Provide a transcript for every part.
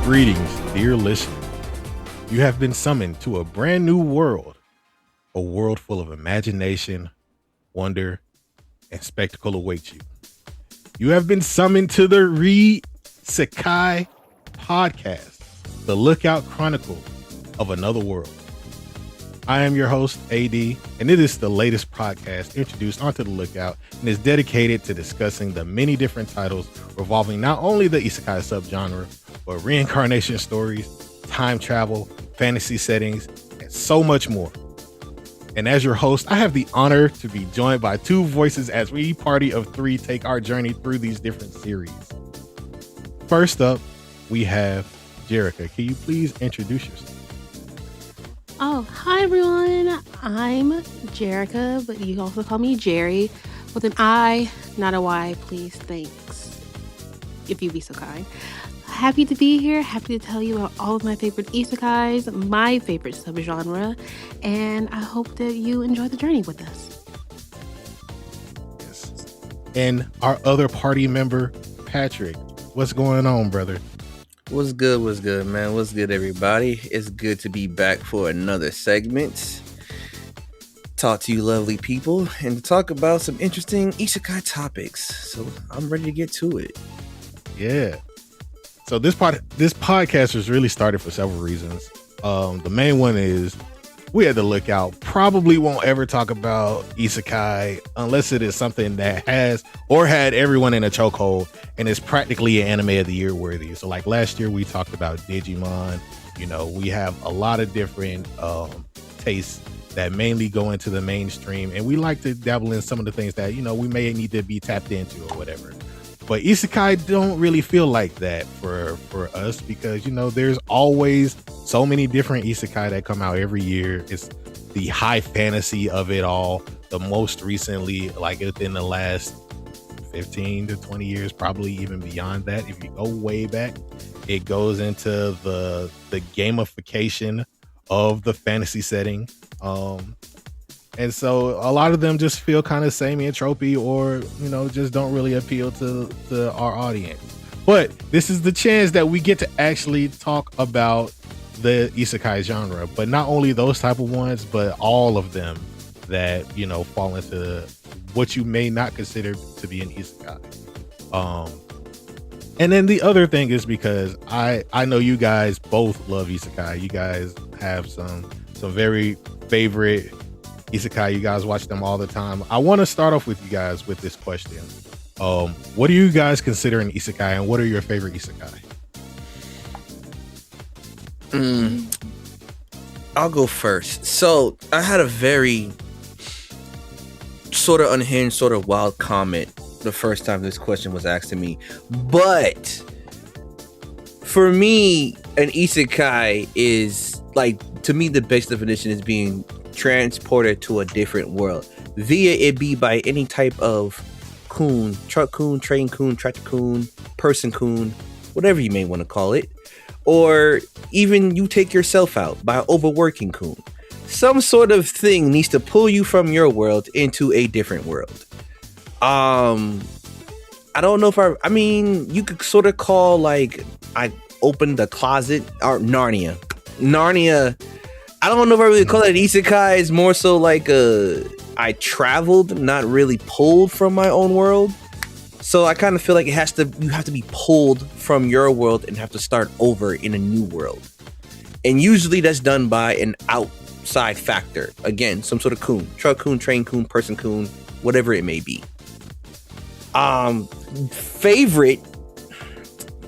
Greetings, dear listener. You have been summoned to a brand new world, a world full of imagination, wonder, and spectacle awaits you. You have been summoned to the Sekai Podcast, the Lookout Chronicles of Another World. I am your host, AD, and it is the latest podcast introduced onto the Lookout and is dedicated to discussing the many different titles revolving not only the isekai subgenre, but reincarnation stories, time travel, fantasy settings, and so much more. And as your host, I have the honor to be joined by two voices as we party of three take our journey through these different series. First up, we have Jerri. Can you please introduce yourself? Oh, hi everyone. I'm Jerrica, but you can also call me Jerri with an I, not a Y, please. Thanks. If you'd be so kind. Happy to be here. Happy to tell you about all of my favorite isekais, my favorite subgenre, and I hope that you enjoy the journey with us. Yes. And our other party member, Patrick. What's going on, brother? What's good, man? What's good, everybody? It's good to be back for another segment. Talk to you lovely people and to talk about some interesting isekai topics. So I'm ready to get to it. Yeah. So this podcast was really started for several reasons. The main one is we had to look out. Probably won't ever talk about isekai unless it is something that has or had everyone in a chokehold and is practically an anime of the year worthy. So like last year we talked about Digimon. You know, we have a lot of different tastes that mainly go into the mainstream, and we like to dabble in some of the things that, you know, we may need to be tapped into or whatever. But isekai don't really feel like that for us because, you know, there's always so many different isekai that come out every year. It's the high fantasy of it all. The most recently, like within the last 15 to 20 years, probably even beyond that. If you go way back, it goes into the gamification of the fantasy setting. And so a lot of them just feel kind of samey and tropey, or, you know, just don't really appeal to our audience. But this is the chance that we get to actually talk about the isekai genre, but not only those type of ones, but all of them that, you know, fall into what you may not consider to be an isekai. And then the other thing is because I know you guys both love isekai. You guys have some very favorite isekai. You guys watch them all the time. I want to start off with you guys with this question. What do you guys consider an isekai, and what are your favorite isekai? I'll go first. So I had a very sort of unhinged, sort of wild comment the first time this question was asked to me. But for me, an isekai is, like, to me, the best definition is being transported to a different world, via it be by any type of coon, truck coon, train coon, tractor coon, person coon, whatever you may want to call it, or even you take yourself out by overworking coon. Some sort of thing needs to pull you from your world into a different world. I don't know if I mean, you could sort of call, like, I opened the closet, or Narnia. I don't know if I really call it an isekai. It's more so like I traveled, not really pulled from my own world. So I kind of feel like you have to be pulled from your world and have to start over in a new world. And usually that's done by an outside factor. Again, some sort of coon, truck coon, train coon, person coon, whatever it may be. Favorite,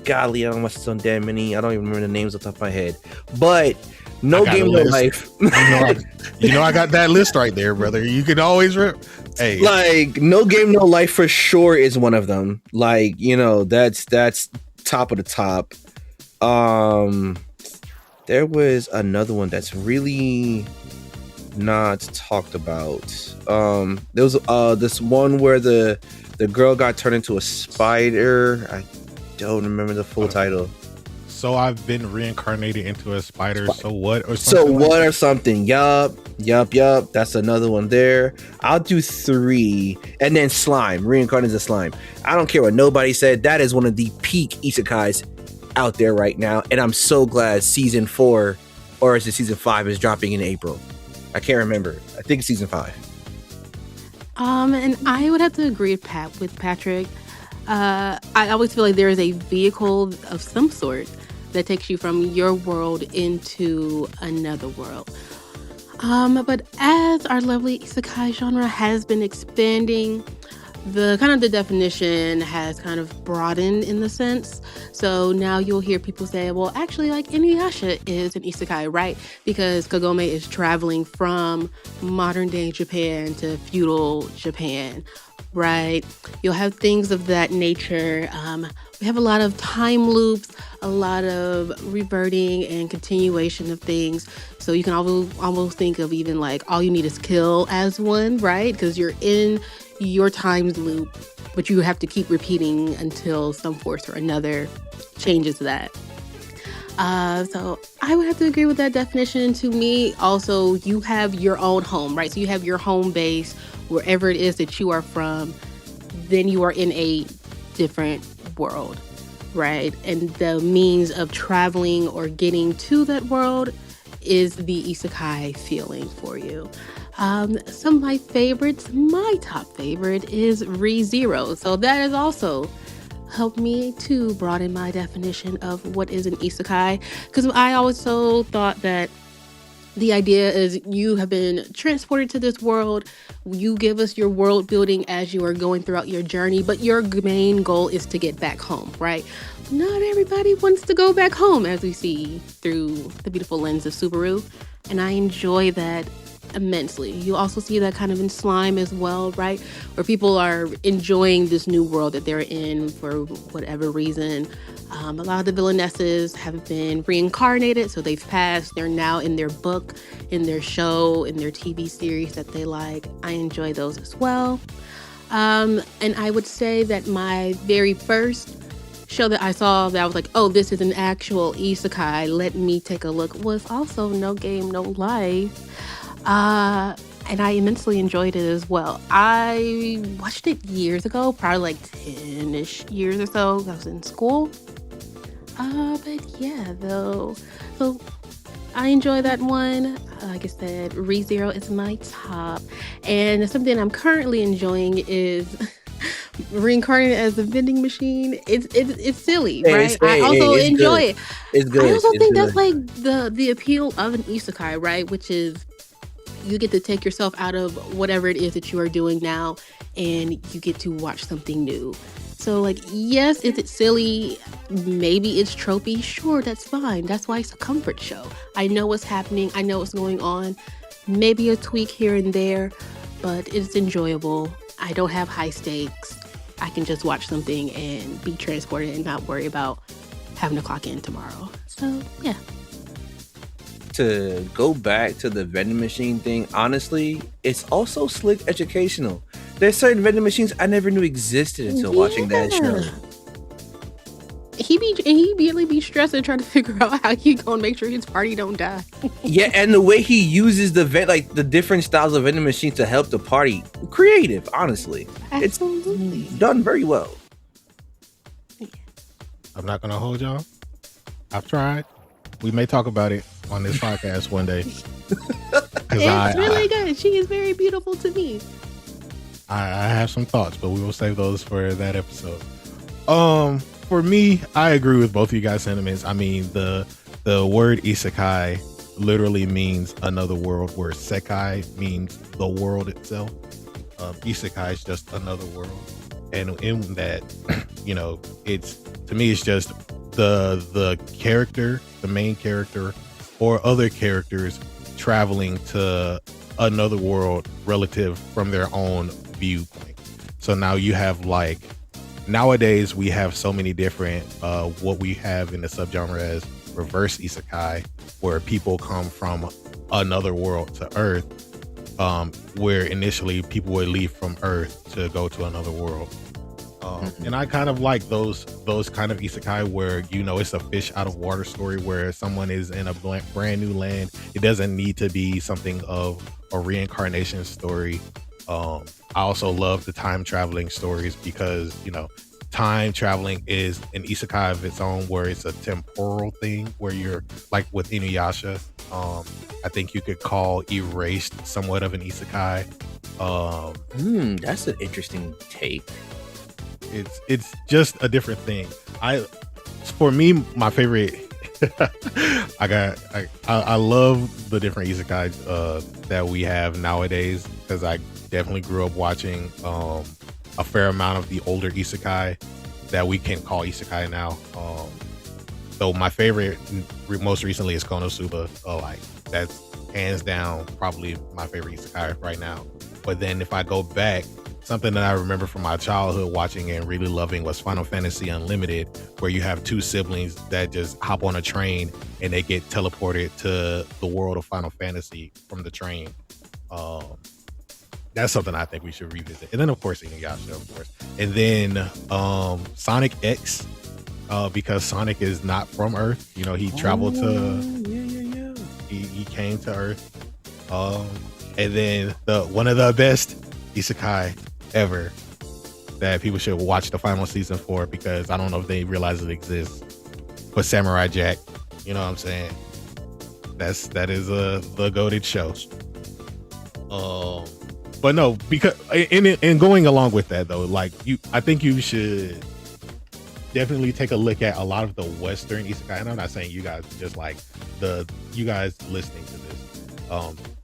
golly, I don't watch so damn many. I don't even remember the names off the top of my head. But No Game, No Life. You know, I got that list right there, brother. You can always hey, like, No Game, No Life for sure is one of them. Like, you know, that's top of the top. There was another one that's really not talked about. There was this one where the girl got turned into a spider. I don't remember the full title. So I've been reincarnated into a spider. So what? Or something or something. Yup. That's another one there. I'll do 3. And then Slime. Reincarnated as a slime. I don't care what nobody said. That is one of the peak isekais. out there right now, and I'm so glad season 4, or is it season 5, is dropping in April. I can't remember. I think it's season 5. And I would have to agree with Patrick. I always feel like there is a vehicle of some sort that takes you from your world into another world. But as our lovely isekai genre has been expanding, the definition has kind of broadened in the sense. So now you'll hear people say, well, actually, like Inuyasha is an isekai, right? Because Kagome is traveling from modern day Japan to feudal Japan, right? You'll have things of that nature. We have a lot of time loops, a lot of reverting and continuation of things. So you can almost think of even like all you need is kill as one, right? Because you're in your time's loop, but you have to keep repeating until some force or another changes that. So I would have to agree with that definition. To me, also, you have your own home, right? So you have your home base, wherever it is that you are from, then you are in a different world, right? And the means of traveling or getting to that world is the isekai feeling for you. Some of my favorites, my top favorite is ReZero. So that has also helped me to broaden my definition of what is an isekai. Because I also thought that the idea is you have been transported to this world. You give us your world building as you are going throughout your journey, but your main goal is to get back home, right? Not everybody wants to go back home, as we see through the beautiful lens of Subaru. And I enjoy that immensely. You also see that kind of in Slime as well, right? Where people are enjoying this new world that they're in for whatever reason. A lot of the villainesses have been reincarnated, so they've passed. They're now in their book, in their show, in their TV series that they like. I enjoy those as well. And I would say that my very first show that I saw that I was like, oh, this is an actual isekai, let me take a look, was also No Game, No Life. And I immensely enjoyed it as well. I watched it years ago, probably like 10-ish years or so. I was in school. But yeah, though. So I enjoy that one. Like I said, ReZero is my top. And something I'm currently enjoying is reincarnated as a vending machine. It's silly, right? I also enjoy it. It's good. I also think that's like the appeal of an isekai, right? Which is you get to take yourself out of whatever it is that you are doing now and you get to watch something new. So like, yes, is it silly? Maybe it's tropey. Sure, that's fine. That's why it's a comfort show. I know what's happening. I know what's going on. Maybe a tweak here and there, but it's enjoyable. I don't have high stakes. I can just watch something and be transported and not worry about having to clock in tomorrow. So yeah. To go back to the vending machine thing, honestly, it's also slick educational. There's certain vending machines I never knew existed until watching that show. He really be stressing trying to figure out how he gonna make sure his party don't die. Yeah, and the way he uses the different styles of vending machines to help the party, creative, honestly. Absolutely. It's done very well. I'm not gonna hold y'all. I've tried. We may talk about it on this podcast one day. It's really good. She is very beautiful to me. I have some thoughts, but we will save those for that episode. For me, I agree with both of you guys' sentiments. I mean, the word isekai literally means another world, where sekai means the world itself. Isekai is just another world, and in that, you know, it's, to me, it's just the character, the main character, or other characters traveling to another world relative from their own viewpoint. So now you have, like, nowadays we have so many different what we have in the subgenre as reverse isekai, where people come from another world to Earth, where initially people would leave from Earth to go to another world. And I kind of like those kind of isekai where, you know, it's a fish out of water story, where someone is in a brand new land. It doesn't need to be something of a reincarnation story. I also love the time traveling stories because, you know, time traveling is an isekai of its own, where it's a temporal thing, where you're like with Inuyasha. I think you could call Erased somewhat of an isekai. That's an interesting take. It's just a different thing. For me, my favorite. I love the different isekai that we have nowadays, because I definitely grew up watching a fair amount of the older isekai that we can call isekai now. So my favorite most recently is Konosuba. Like that's hands down probably my favorite isekai right now. But then if I go back, something that I remember from my childhood watching and really loving was Final Fantasy Unlimited, where you have two siblings that just hop on a train and they get teleported to the world of Final Fantasy from the train. That's something I think we should revisit. And then of course Inuyasha, of course. And then Sonic X, because Sonic is not from Earth. You know, he traveled he came to Earth. And then one of the best isekai ever that people should watch the final season for, because I don't know if they realize it exists, but Samurai Jack. You know what I'm saying? That is the goated show. But no, because in going along with that though, like I think you should definitely take a look at a lot of the Western isekai. And I'm not saying you guys, just like you guys listening to this.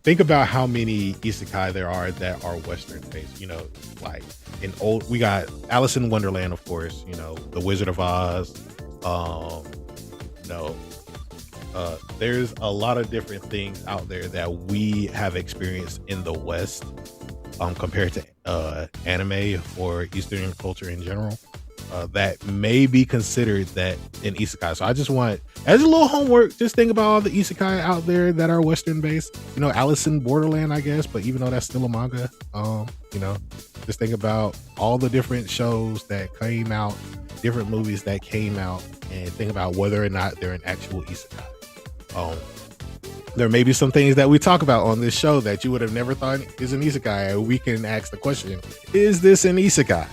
Think about how many isekai there are that are Western based. You know, like we got Alice in Wonderland, of course. You know, The Wizard of Oz. There's a lot of different things out there that we have experienced in the West, compared to anime or Eastern culture in general, that may be considered that an isekai. So I just want, as a little homework, just think about all the isekai out there that are Western based. You know, Alice in Borderland, I guess, but even though that's still a manga, you know, just think about all the different shows that came out, different movies that came out, and think about whether or not they're an actual isekai. There may be some things that we talk about on this show that you would have never thought is an isekai. We can ask the question, is this an isekai?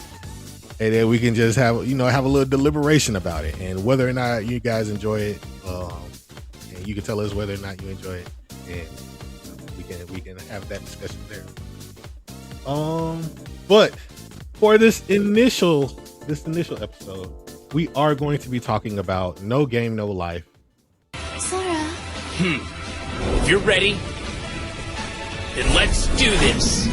And then we can just have a little deliberation about it, and whether or not you guys enjoy it. And you can tell us whether or not you enjoy it, and we can have that discussion there. But for this initial episode, we are going to be talking about No Game, No Life. Sora. If you're ready, then let's do this.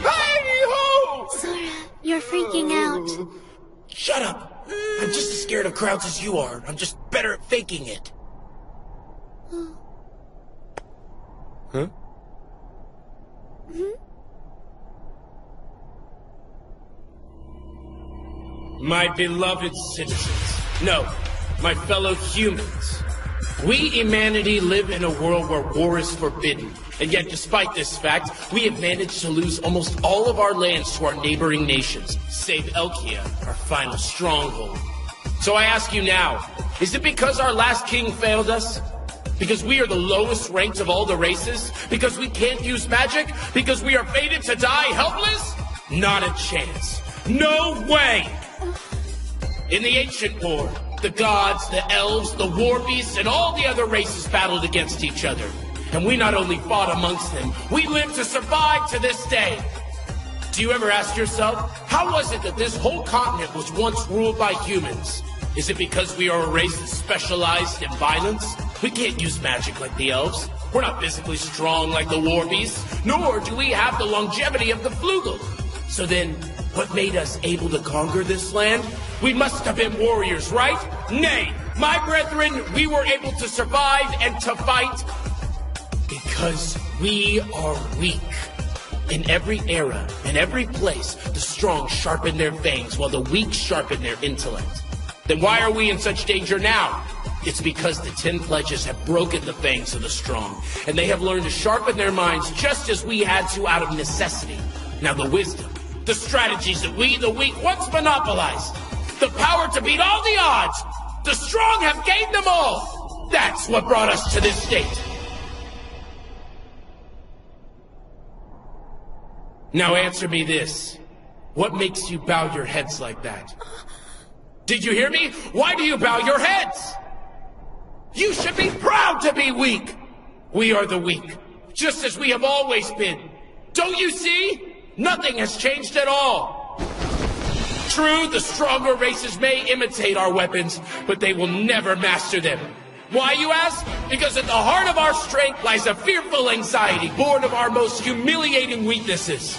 Hey-ho! Sora, you're freaking out. Shut up! I'm just as scared of crowds as you are. I'm just better at faking it. Huh? My beloved citizens. No, my fellow humans. We humanity live in a world where war is forbidden. And yet, despite this fact, we have managed to lose almost all of our lands to our neighboring nations, save Elkia, our final stronghold. So I ask you now, is it because our last king failed us? Because we are the lowest ranked of all the races? Because we can't use magic? Because we are fated to die helpless? Not a chance. No way! In the ancient war, the gods, the elves, the war beasts, and all the other races battled against each other. And we not only fought amongst them, we lived to survive to this day. Do you ever ask yourself, how was it that this whole continent was once ruled by humans? Is it because we are a race that specialized in violence? We can't use magic like the elves. We're not physically strong like the war beasts, nor do we have the longevity of the flugel. So then, what made us able to conquer this land? We must have been warriors, right? Nay, my brethren, we were able to survive and to fight because we are weak. In every era, in every place, the strong sharpen their fangs while the weak sharpen their intellect. Then why are we in such danger now? It's because the 10 pledges have broken the fangs of the strong, and they have learned to sharpen their minds just as we had to out of necessity. Now the wisdom, the strategies that we, the weak, once monopolized, the power to beat all the odds, the strong have gained them all. That's what brought us to this state. Now answer me this. What makes you bow your heads like that? Did you hear me? Why do you bow your heads? You should be proud to be weak. We are the weak, just as we have always been. Don't you see? Nothing has changed at all. True, the stronger races may imitate our weapons, but they will never master them. Why, you ask? Because at the heart of our strength lies a fearful anxiety born of our most humiliating weaknesses.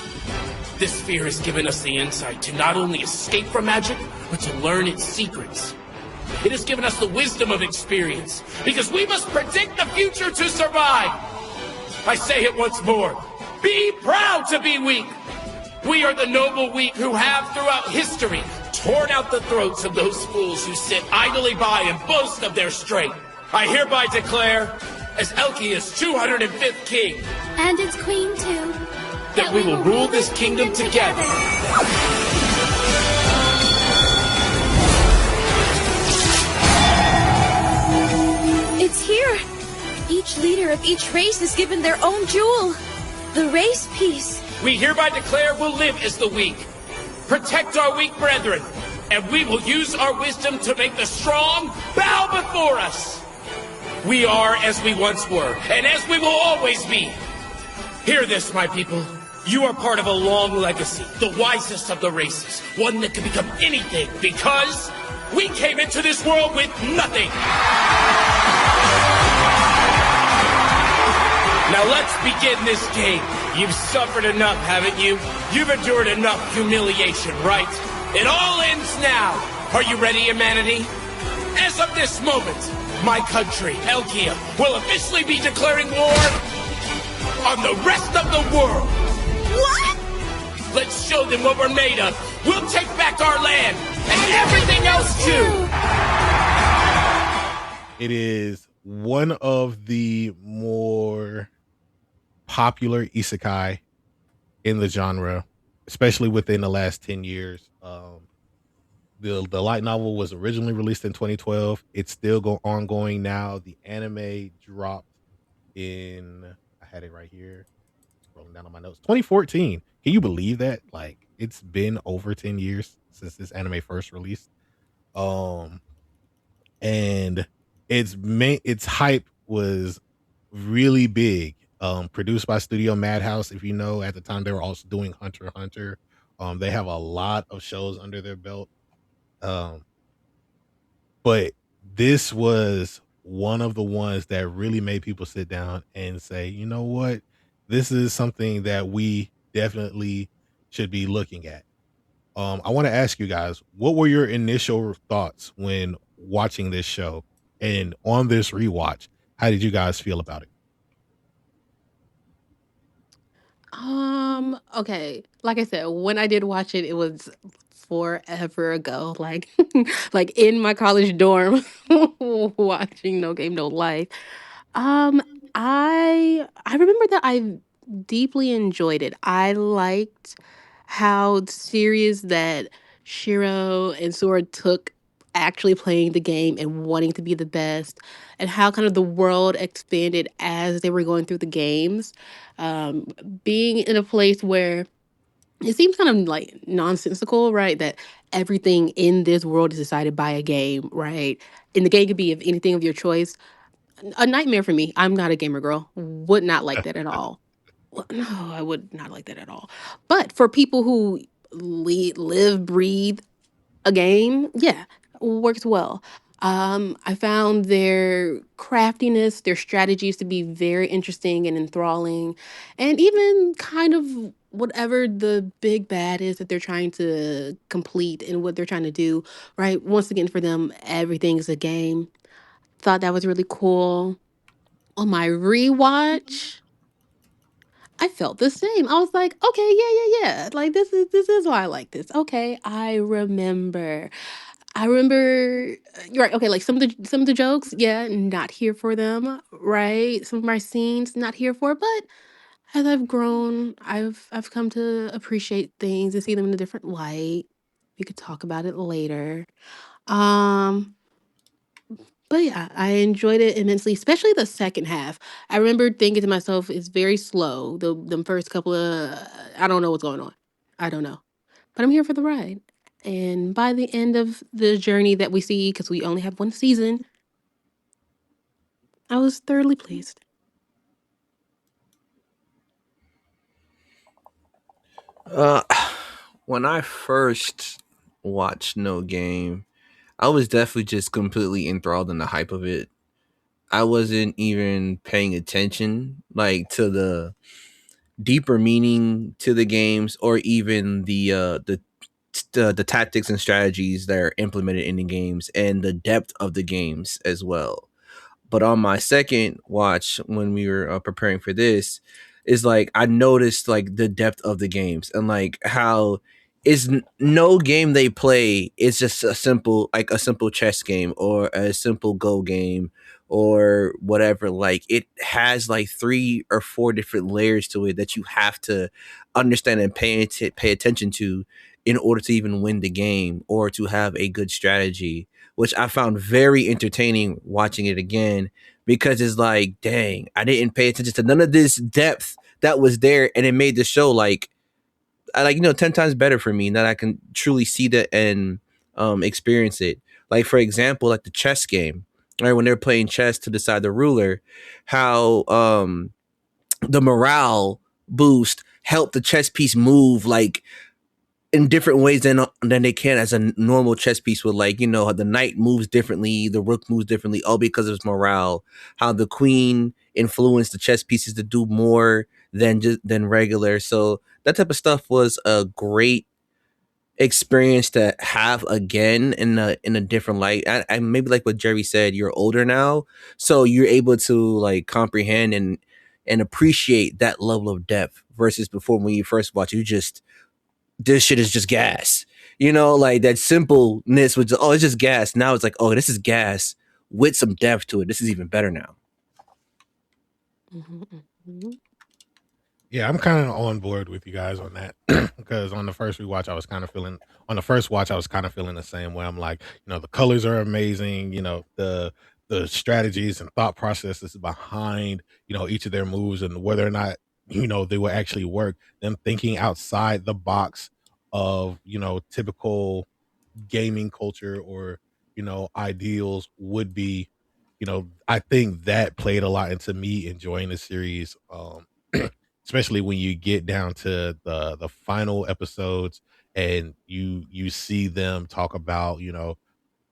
This fear has given us the insight to not only escape from magic, but to learn its secrets. It has given us the wisdom of experience, because we must predict the future to survive. I say it once more. Be proud to be weak. We are the noble weak who have, throughout history, torn out the throats of those fools who sit idly by and boast of their strength. I hereby declare, as Elkia's 205th king, And its queen, too. that we will rule this kingdom together. It's here! Each leader of each race is given their own jewel. The race piece. We hereby declare we'll live as the weak, protect our weak brethren, and we will use our wisdom to make the strong bow before us. We are as we once were, and as we will always be. Hear this, my people. You are part of a long legacy, the wisest of the races, one that can become anything, because we came into this world with nothing. Now let's begin this game. You've suffered enough, haven't you? You've endured enough humiliation, right? It all ends now. Are you ready, humanity? As of this moment, my country, Elkia, will officially be declaring war on the rest of the world. What? Let's show them what we're made of. We'll take back our land and everything else too. It is one of the more popular isekai in the genre, especially within the last 10 years. The light novel was originally released in 2012. It's still ongoing now. The anime dropped in, I had it right here, scrolling down on my notes, 2014. Can you believe that? Like, it's been over 10 years since this anime first released. And its hype was really big. Produced by Studio Madhouse. If you know, at the time they were also doing Hunter x Hunter. They have a lot of shows under their belt. But this was one of the ones that really made people sit down and say, you know what? This is something that we definitely should be looking at. I want to ask you guys, what were your initial thoughts when watching this show? And on this rewatch, how did you guys feel about it? Okay. Like I said, when I did watch it, it was forever ago. Like, like in my college dorm, watching No Game No Life. Um, I remember that I deeply enjoyed it. I liked how serious that Shiro and Sora took actually playing the game and wanting to be the best, and how kind of the world expanded as they were going through the games. Um, Being in a place where it seems kind of like nonsensical, right? That everything in this world is decided by a game, right? And the game could be of anything of your choice. A nightmare for me. I'm not a gamer girl. Would not like that at all. Well, no, I would not like that at all. But for people who live, breathe a game, yeah, works well. I found their craftiness, their strategies to be very interesting and enthralling, and even kind of whatever the big bad is that they're trying to complete and what they're trying to do, right? Once again, for them, everything's a game. Thought that was really cool. On my rewatch, I felt the same. I was like, okay, yeah. Like this is why I like this. Okay, I remember. You're right. Okay, like some of the jokes, yeah, not here for them, right? Some of my scenes, not here for, but As I've grown, I've come to appreciate things and see them in a different light. We could talk about it later. Um, but yeah, I enjoyed it immensely, especially the second half. I remember thinking to myself, it's very slow. The first couple of I don't know what's going on. I don't know. But I'm here for the ride. And by the end of the journey that we see, because we only have one season, I was thoroughly pleased. Uh, when I first watched No Game, I was definitely just completely enthralled in the hype of it. I wasn't even paying attention like to the deeper meaning to the games or even the tactics and strategies that are implemented in the games and the depth of the games as well. But on my second watch, when we were preparing for this, is like I noticed like the depth of the games and like how no game they play is just a simple chess game or a simple Go game or whatever. Like it has like 3 or 4 different layers to it that you have to understand and pay attention to in order to even win the game or to have a good strategy, which I found very entertaining watching it again because it's like, dang, I didn't pay attention to none of this depth that was there, and it made the show like, 10 times better for me. That I can truly see that and experience it. Like for example, like the chess game, right? When they're playing chess to decide the ruler, how the morale boost helped the chess piece move like in different ways than they can as a normal chess piece would. Like, the knight moves differently, the rook moves differently, all because of its morale. How the queen influenced the chess pieces to do more than regular. So that type of stuff was a great experience to have again in a different light. I maybe like what Jerry said, you're older now, so you're able to like comprehend and appreciate that level of depth versus before when you first watch, you just this shit is just gas. Like that simpleness was, oh, it's just gas. Now it's like, oh, this is gas with some depth to it. This is even better now. Mhm, mhm. Yeah, I'm kind of on board with you guys on that because on the first rewatch, I was kind of feeling on the first watch, I was kind of feeling the same way. I'm like, the colors are amazing. The strategies and thought processes behind each of their moves and whether or not they will actually work. Them thinking outside the box of typical gaming culture or ideals would be I think that played a lot into me enjoying the series, especially when you get down to the final episodes and you see them talk about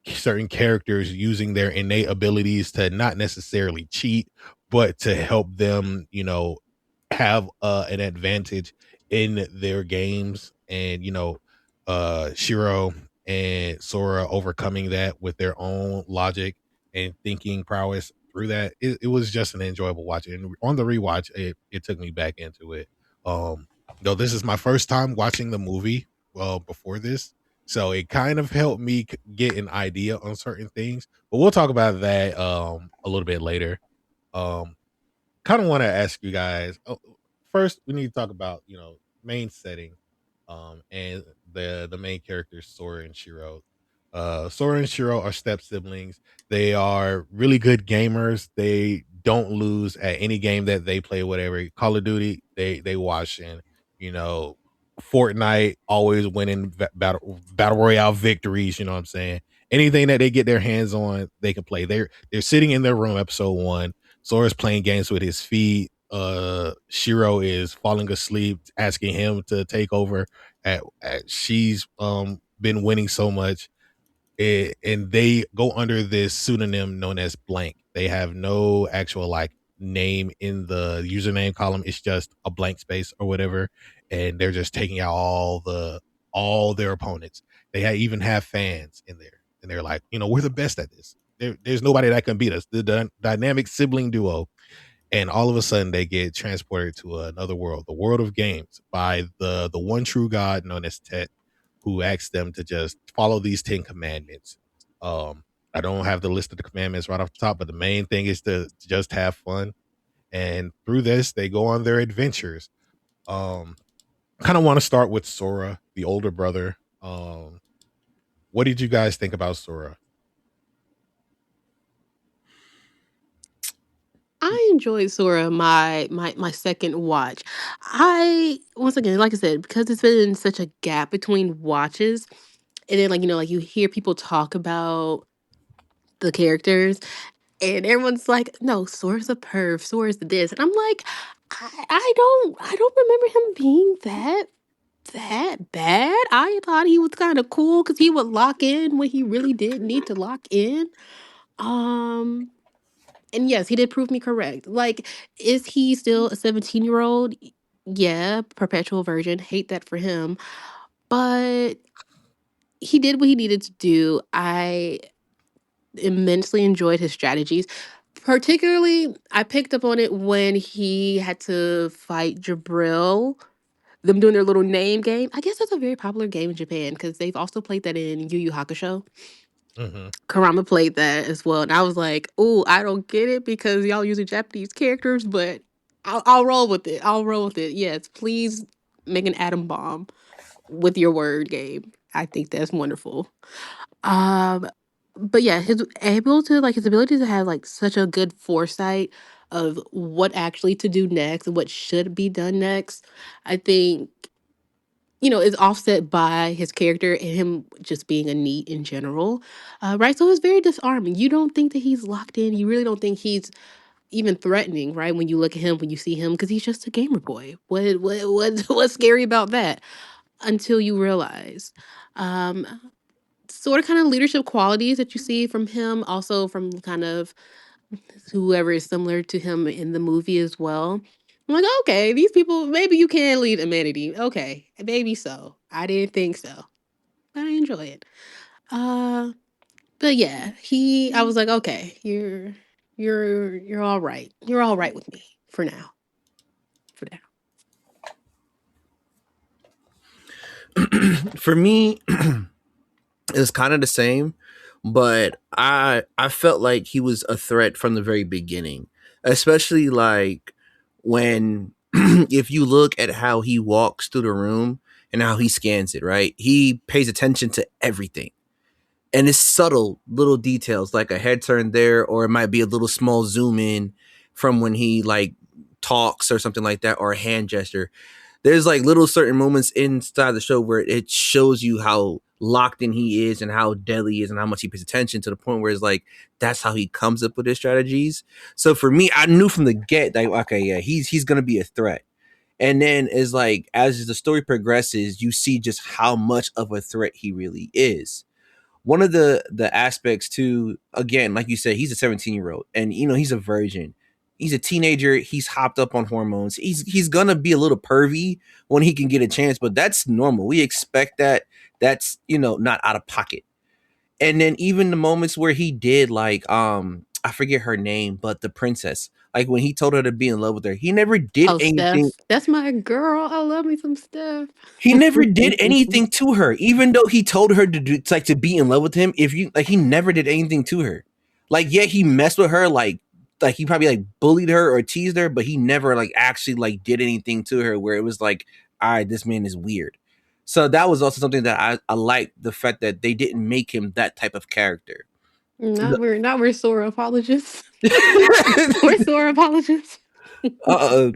certain characters using their innate abilities to not necessarily cheat but to help them have an advantage in their games, and Shiro and Sora overcoming that with their own logic and thinking prowess through that. It was just an enjoyable watch, and on the rewatch it took me back into it. Though this is my first time watching the movie before this, so it kind of helped me get an idea on certain things, but we'll talk about that a little bit later. um Kind of want to ask you guys. First, we need to talk about main setting, and the main characters Sora and Shiro. Sora and Shiro are step siblings. They are really good gamers. They don't lose at any game that they play. Whatever Call of Duty, they watch in. You know, Fortnite always winning battle royale victories. You know what I'm saying? Anything that they get their hands on, they can play. They're sitting in their room. Episode 1. Sora's playing games with his feet. Shiro is falling asleep, asking him to take over. She's been winning so much, and they go under this pseudonym known as Blank. They have no actual like name in the username column. It's just a blank space or whatever, and they're just taking out all their opponents. Even have fans in there, and they're like, we're the best at this. There's nobody that can beat us. The dynamic sibling duo. And all of a sudden they get transported to another world, the world of games, by the one true God known as Tet, who asks them to just follow these 10 commandments. I don't have the list of the commandments right off the top, but the main thing is to just have fun. and through this they go on their adventures. Kind of want to start with Sora, the older brother. What did you guys think about Sora? I enjoyed Sora my second watch. I once again, like I said, because it's been such a gap between watches, and then like you hear people talk about the characters, and everyone's like, "No, Sora's a perv. Sora's this," and I'm like, I don't remember him being that bad. I thought he was kind of cool because he would lock in when he really did need to lock in. Um, and yes, he did prove me correct. Like, is he still a 17-year-old? Yeah, perpetual virgin. Hate that for him. But he did what he needed to do. I immensely enjoyed his strategies. Particularly, I picked up on it when he had to fight Jabril, them doing their little name game. I guess that's a very popular game in Japan because they've also played that in Yu Yu Hakusho. Mm-hmm. Karama played that as well, and I was like, "Oh, I don't get it because y'all using Japanese characters, but I'll roll with it. I'll roll with it. Yes, please make an atom bomb with your word game. I think that's wonderful." Um, but yeah, his ability to have like such a good foresight of what actually to do next, what should be done next. I think is offset by his character and him just being a neat in general. Right. So it's very disarming. You don't think that he's locked in. You really don't think he's even threatening, right? When you look at him, when you see him, because he's just a gamer boy. What's scary about that? Until you realize. Um, Sort of kind of leadership qualities that you see from him, also from kind of whoever is similar to him in the movie as well. I'm like, okay, these people, maybe you can lead humanity. Okay, maybe so. I didn't think so, but I enjoy it. Uh, but yeah, I was like, okay, you're all right. You're all right with me for now. For now. For me, it was kind of the same, but I felt like he was a threat from the very beginning, especially like when if you look at how he walks through the room and how he scans it, right? He pays attention to everything. And it's subtle little details like a head turn there, or it might be a little small zoom in from when he like talks or something like that, or a hand gesture. There's like little certain moments inside the show where it shows you how locked in he is and how deadly he is and how much he pays attention, to the point where it's like that's how he comes up with his strategies. So for me, I knew from the get that okay, yeah, he's gonna be a threat. And then is like as the story progresses, you see just how much of a threat he really is. One of the aspects too, again, like you said, he's a 17-year-old, and he's a virgin. He's a teenager. He's hopped up on hormones. He's gonna be a little pervy when he can get a chance, but that's normal. We expect that. That's not out of pocket. And then even the moments where he did like I forget her name, but the princess, like when he told her to be in love with her, he never did Oh, anything. Steph, that's my girl. I love me some Steph. He never did anything to her, even though he told her to do like to be in love with him. If you like, he never did anything to her. Like, yeah, he messed with her, like he probably like bullied her or teased her, but he never like actually like did anything to her where it was like, all right, this man is weird. So that was also something that I liked, the fact that they didn't make him that type of character. Not we're Sora apologists. We're Sora apologists. The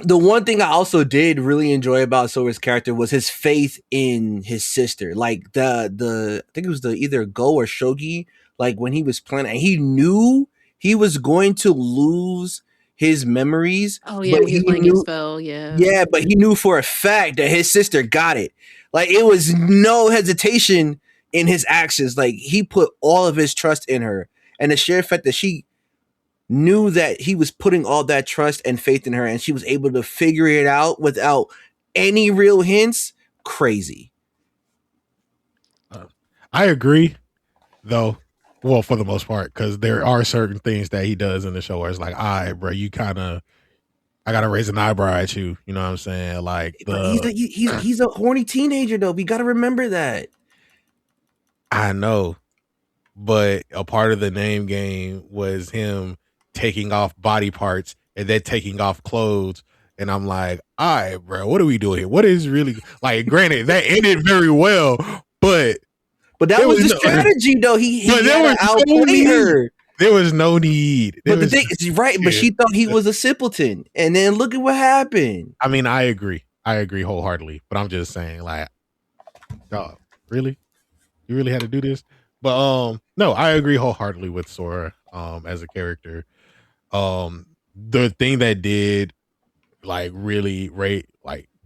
one thing I also did really enjoy about Sora's character was his faith in his sister. Like the I think it was the either Go or Shogi, like when he was playing and he knew he was going to lose his memories. Oh yeah, but when he was playing his spell, yeah. Yeah, but he knew for a fact that his sister got it. Like it was no hesitation in his actions. Like he put all of his trust in her. And the sheer fact that she knew that he was putting all that trust and faith in her, and she was able to figure it out without any real hints. Crazy. I agree, though. Well, for the most part, because there are certain things that he does in the show where it's like, all right, bro, I gotta raise an eyebrow at you. You know what I'm saying? Like He's a horny teenager, though. We gotta remember that. I know, but a part of the name game was him taking off body parts and then taking off clothes. And I'm like, all right, bro, what are we doing here? What is really like? Granted, that ended very well, but that was the strategy, though. He had to outplay her. There was no need. But the thing is, right? But she thought he was a simpleton, and then look at what happened. I mean, I agree wholeheartedly. But I'm just saying, like, dog, really, you really had to do this? But no, I agree wholeheartedly with Sora as a character. The thing that did like really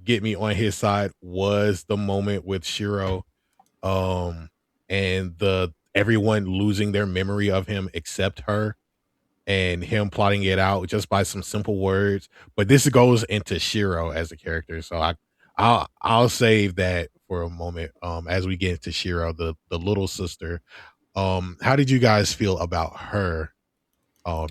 get me on his side was the moment with Shiro, and everyone losing their memory of him except her, and him plotting it out just by some simple words. But this goes into Shiro as a character, so I'll save that for a moment as we get into Shiro, the little sister. How did you guys feel about her?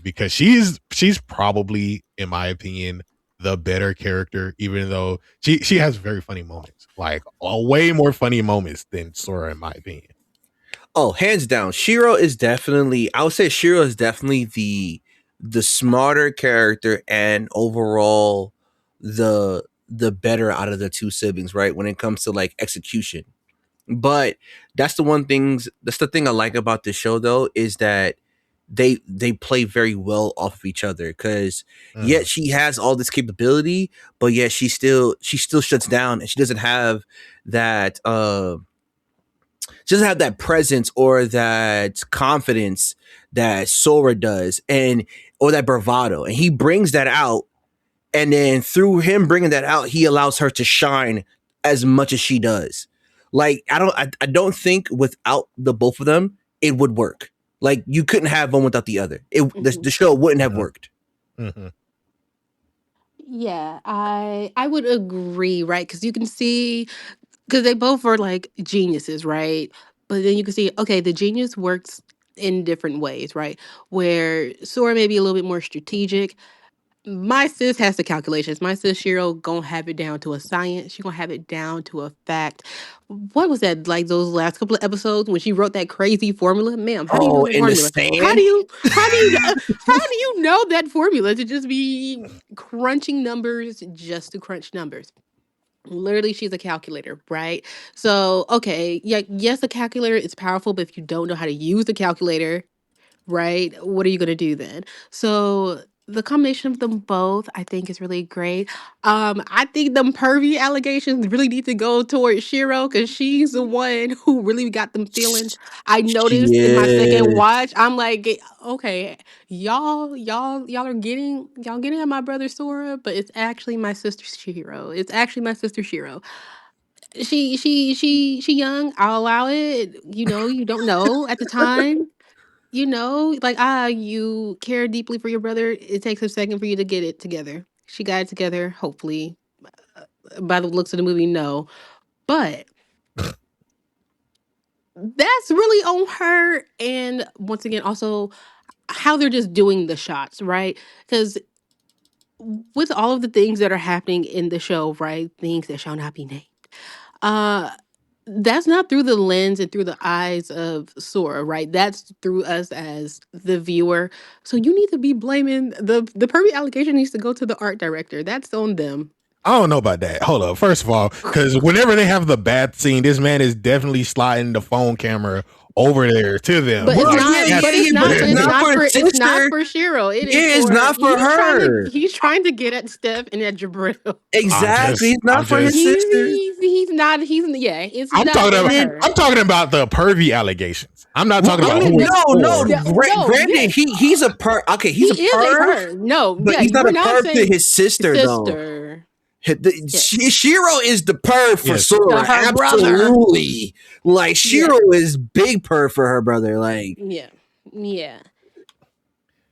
Because she's probably, in my opinion, the better character, even though she has very funny moments, like way more funny moments than Sora, in my opinion. Oh, hands down, Shiro is definitely. I would say Shiro is definitely the smarter character, and overall the better out of the two siblings, right? When it comes to like execution. But that's the thing I like about this show, though, is that they play very well off of each other, because yet she has all this capability, but yet she still shuts down, and she doesn't have that presence or that confidence that Sora does, or that bravado, and he brings that out, and then through him bringing that out, he allows her to shine as much as she does. Like, I don't think without the both of them it would work. Like, you couldn't have one without the other. The show wouldn't have worked. Mm-hmm. Yeah, I would agree, right? Because you can see, because they both are like geniuses, right? But then you can see, okay, the genius works in different ways, right? Where Sora may be a little bit more strategic. My sis has the calculations. My sis Shiro gonna have it down to a science. She gonna have it down to a fact. What was that, like those last couple of episodes when she wrote that crazy formula? Ma'am, how do you know that in the formula? stand? How do you know that formula to just be crunching numbers just to crunch numbers? Literally, she's a calculator, right? So, okay, yeah, yes, a calculator is powerful, but if you don't know how to use the calculator, right, what are you gonna do then? So the combination of them both, I think, is really great. I think them pervy allegations really need to go towards Shiro, because she's the one who really got them feelings. I noticed in my second watch, I'm like, okay, y'all are getting at my brother Sora, but it's actually my sister Shiro. It's actually my sister Shiro. She young. I'll allow it. You know, you don't know at the time. You know, like, you care deeply for your brother. It takes a second for you to get it together. She got it together, hopefully. By the looks of the movie, no. But that's really on her. And once again, also how they're just doing the shots, right? Because with all of the things that are happening in the show, right? Things that shall not be named. That's not through the lens and through the eyes of Sora, right? That's through us as the viewer. So you need to be blaming the pervy allegation needs to go to the art director. That's on them. I don't know about that. Hold up. First of all, because whenever they have the bath scene, this man is definitely sliding the phone camera over there to them. But it's not for Shiro. It's not for her. He's trying to get at Steph and at Jabril. Exactly. It's not for his sister. I'm talking about the pervy allegations. I'm not talking about Granted, he's a perv. Okay, he's a perv. No, but he's not a perv to his sister, though. Shiro is the perv for Sora, absolutely. Like, Shiro is big perv for her brother. Like, yeah.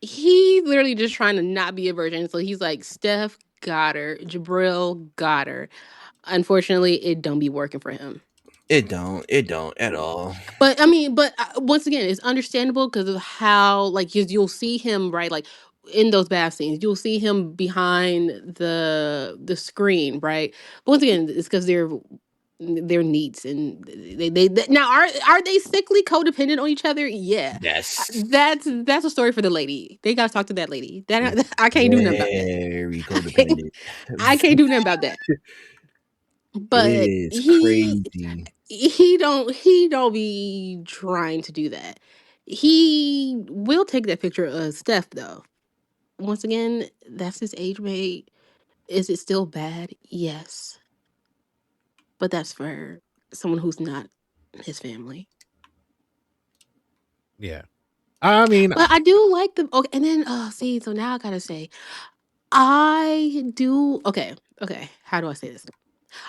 He's literally just trying to not be a virgin. So he's like, Steph got her, Jabril got her. Unfortunately, it don't be working for him. It don't at all. But I mean, once again, it's understandable because of how, like, you'll see him, right, like, in those bath scenes, you'll see him behind the screen, right? But once again, it's because they're their needs, and they now are they sickly codependent on each other? Yeah. Yes. That's a story for the lady. They gotta talk to that lady. That I can't do nothing about that. Very codependent. I can't do nothing about that. But It is crazy. he don't be trying to do that. He will take that picture of Steph though. Once again, that's his age mate. Is it still bad? Yes. But that's for someone who's not his family. Yeah. I mean, But I do like the okay, and then see, so now I gotta say, I do okay. How do I say this?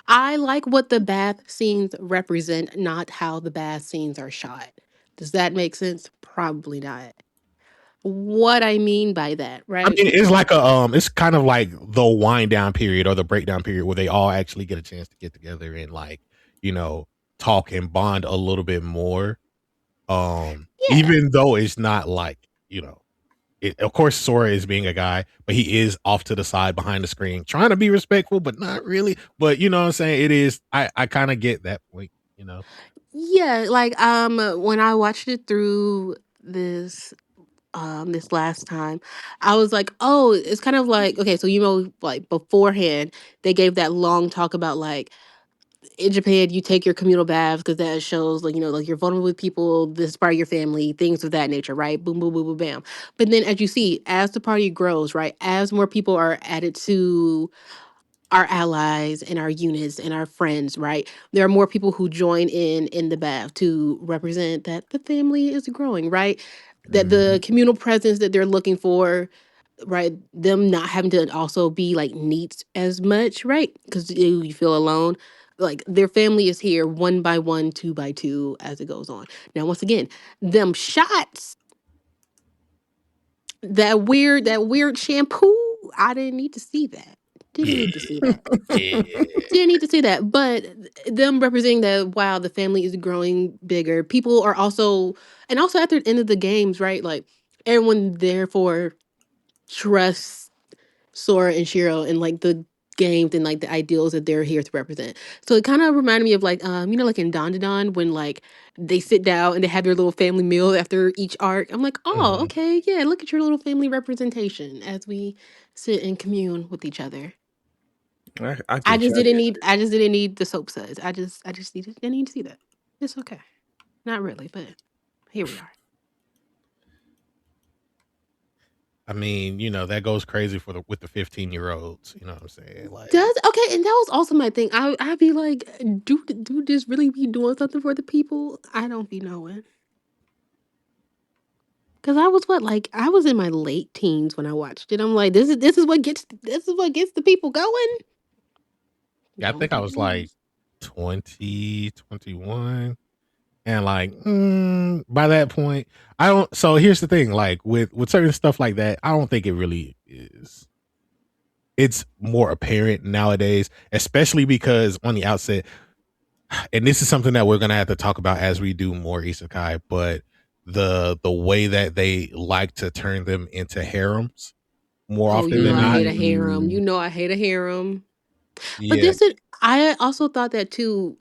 I like what the bath scenes represent, not how the bath scenes are shot. Does that make sense? Probably not. What I mean by that, I right? mean, it's like it's kind of like the wind down period or the breakdown period where they all actually get a chance to get together and like, talk and bond a little bit more. Yeah. Even though it's not like, of course Sora is being a guy, but he is off to the side behind the screen trying to be respectful, but not really. But you know what I'm saying? It is, I kind of get that point. Yeah, like when I watched it through this last time, I was like, oh, it's kind of like okay, so like beforehand they gave that long talk about like in Japan, you take your communal baths because that shows, like, like you're vulnerable with people, this is part of your family, things of that nature, right? Boom, boom, boom, boom, bam. But then, as you see, as the party grows, right, as more people are added to our allies and our units and our friends, right, there are more people who join in the bath to represent that the family is growing, right? That the Mhm. communal presence that they're looking for, right? Them not having to also be like neat as much, right? Because you feel alone. Like their family is here one by one, two by two as it goes on. Now, once again, them shots, that weird shampoo, I didn't need to see that. Didn't need to see that. Yeah. Didn't need to see that. But them representing that, wow, the family is growing bigger. People are also, and also at the end of the games, right? Like everyone therefore trusts Sora and Shiro and like the games and like the ideals that they're here to represent. So it kind of reminded me of like like in Don when like they sit down and they have their little family meal after each arc. I'm like, oh, Mhm. okay, yeah, look at your little family representation as we sit and commune with each other. I get you. I just didn't need the soap suds. I need to see that. It's okay. Not really, but here we are. I mean, that goes crazy with the 15-year-olds. You know what I'm saying? Like, Does okay, and that was also my thing. I'd be like, do this really be doing something for the people? I don't be knowing. Cause I was what, I was in my late teens when I watched it. I'm like, this is what gets the people going. yeah, I Don't think I be was knowing. like 20, 21. And like, by that point, I don't. So here's the thing: like with certain stuff like that, I don't think it really is. It's more apparent nowadays, especially because on the outset, and this is something that we're gonna have to talk about as we do more isekai. But the way that they like to turn them into harems more Oh, often you know than I not. hate a harem. Mm. You know I hate a harem. But Yeah, this is I also thought that too.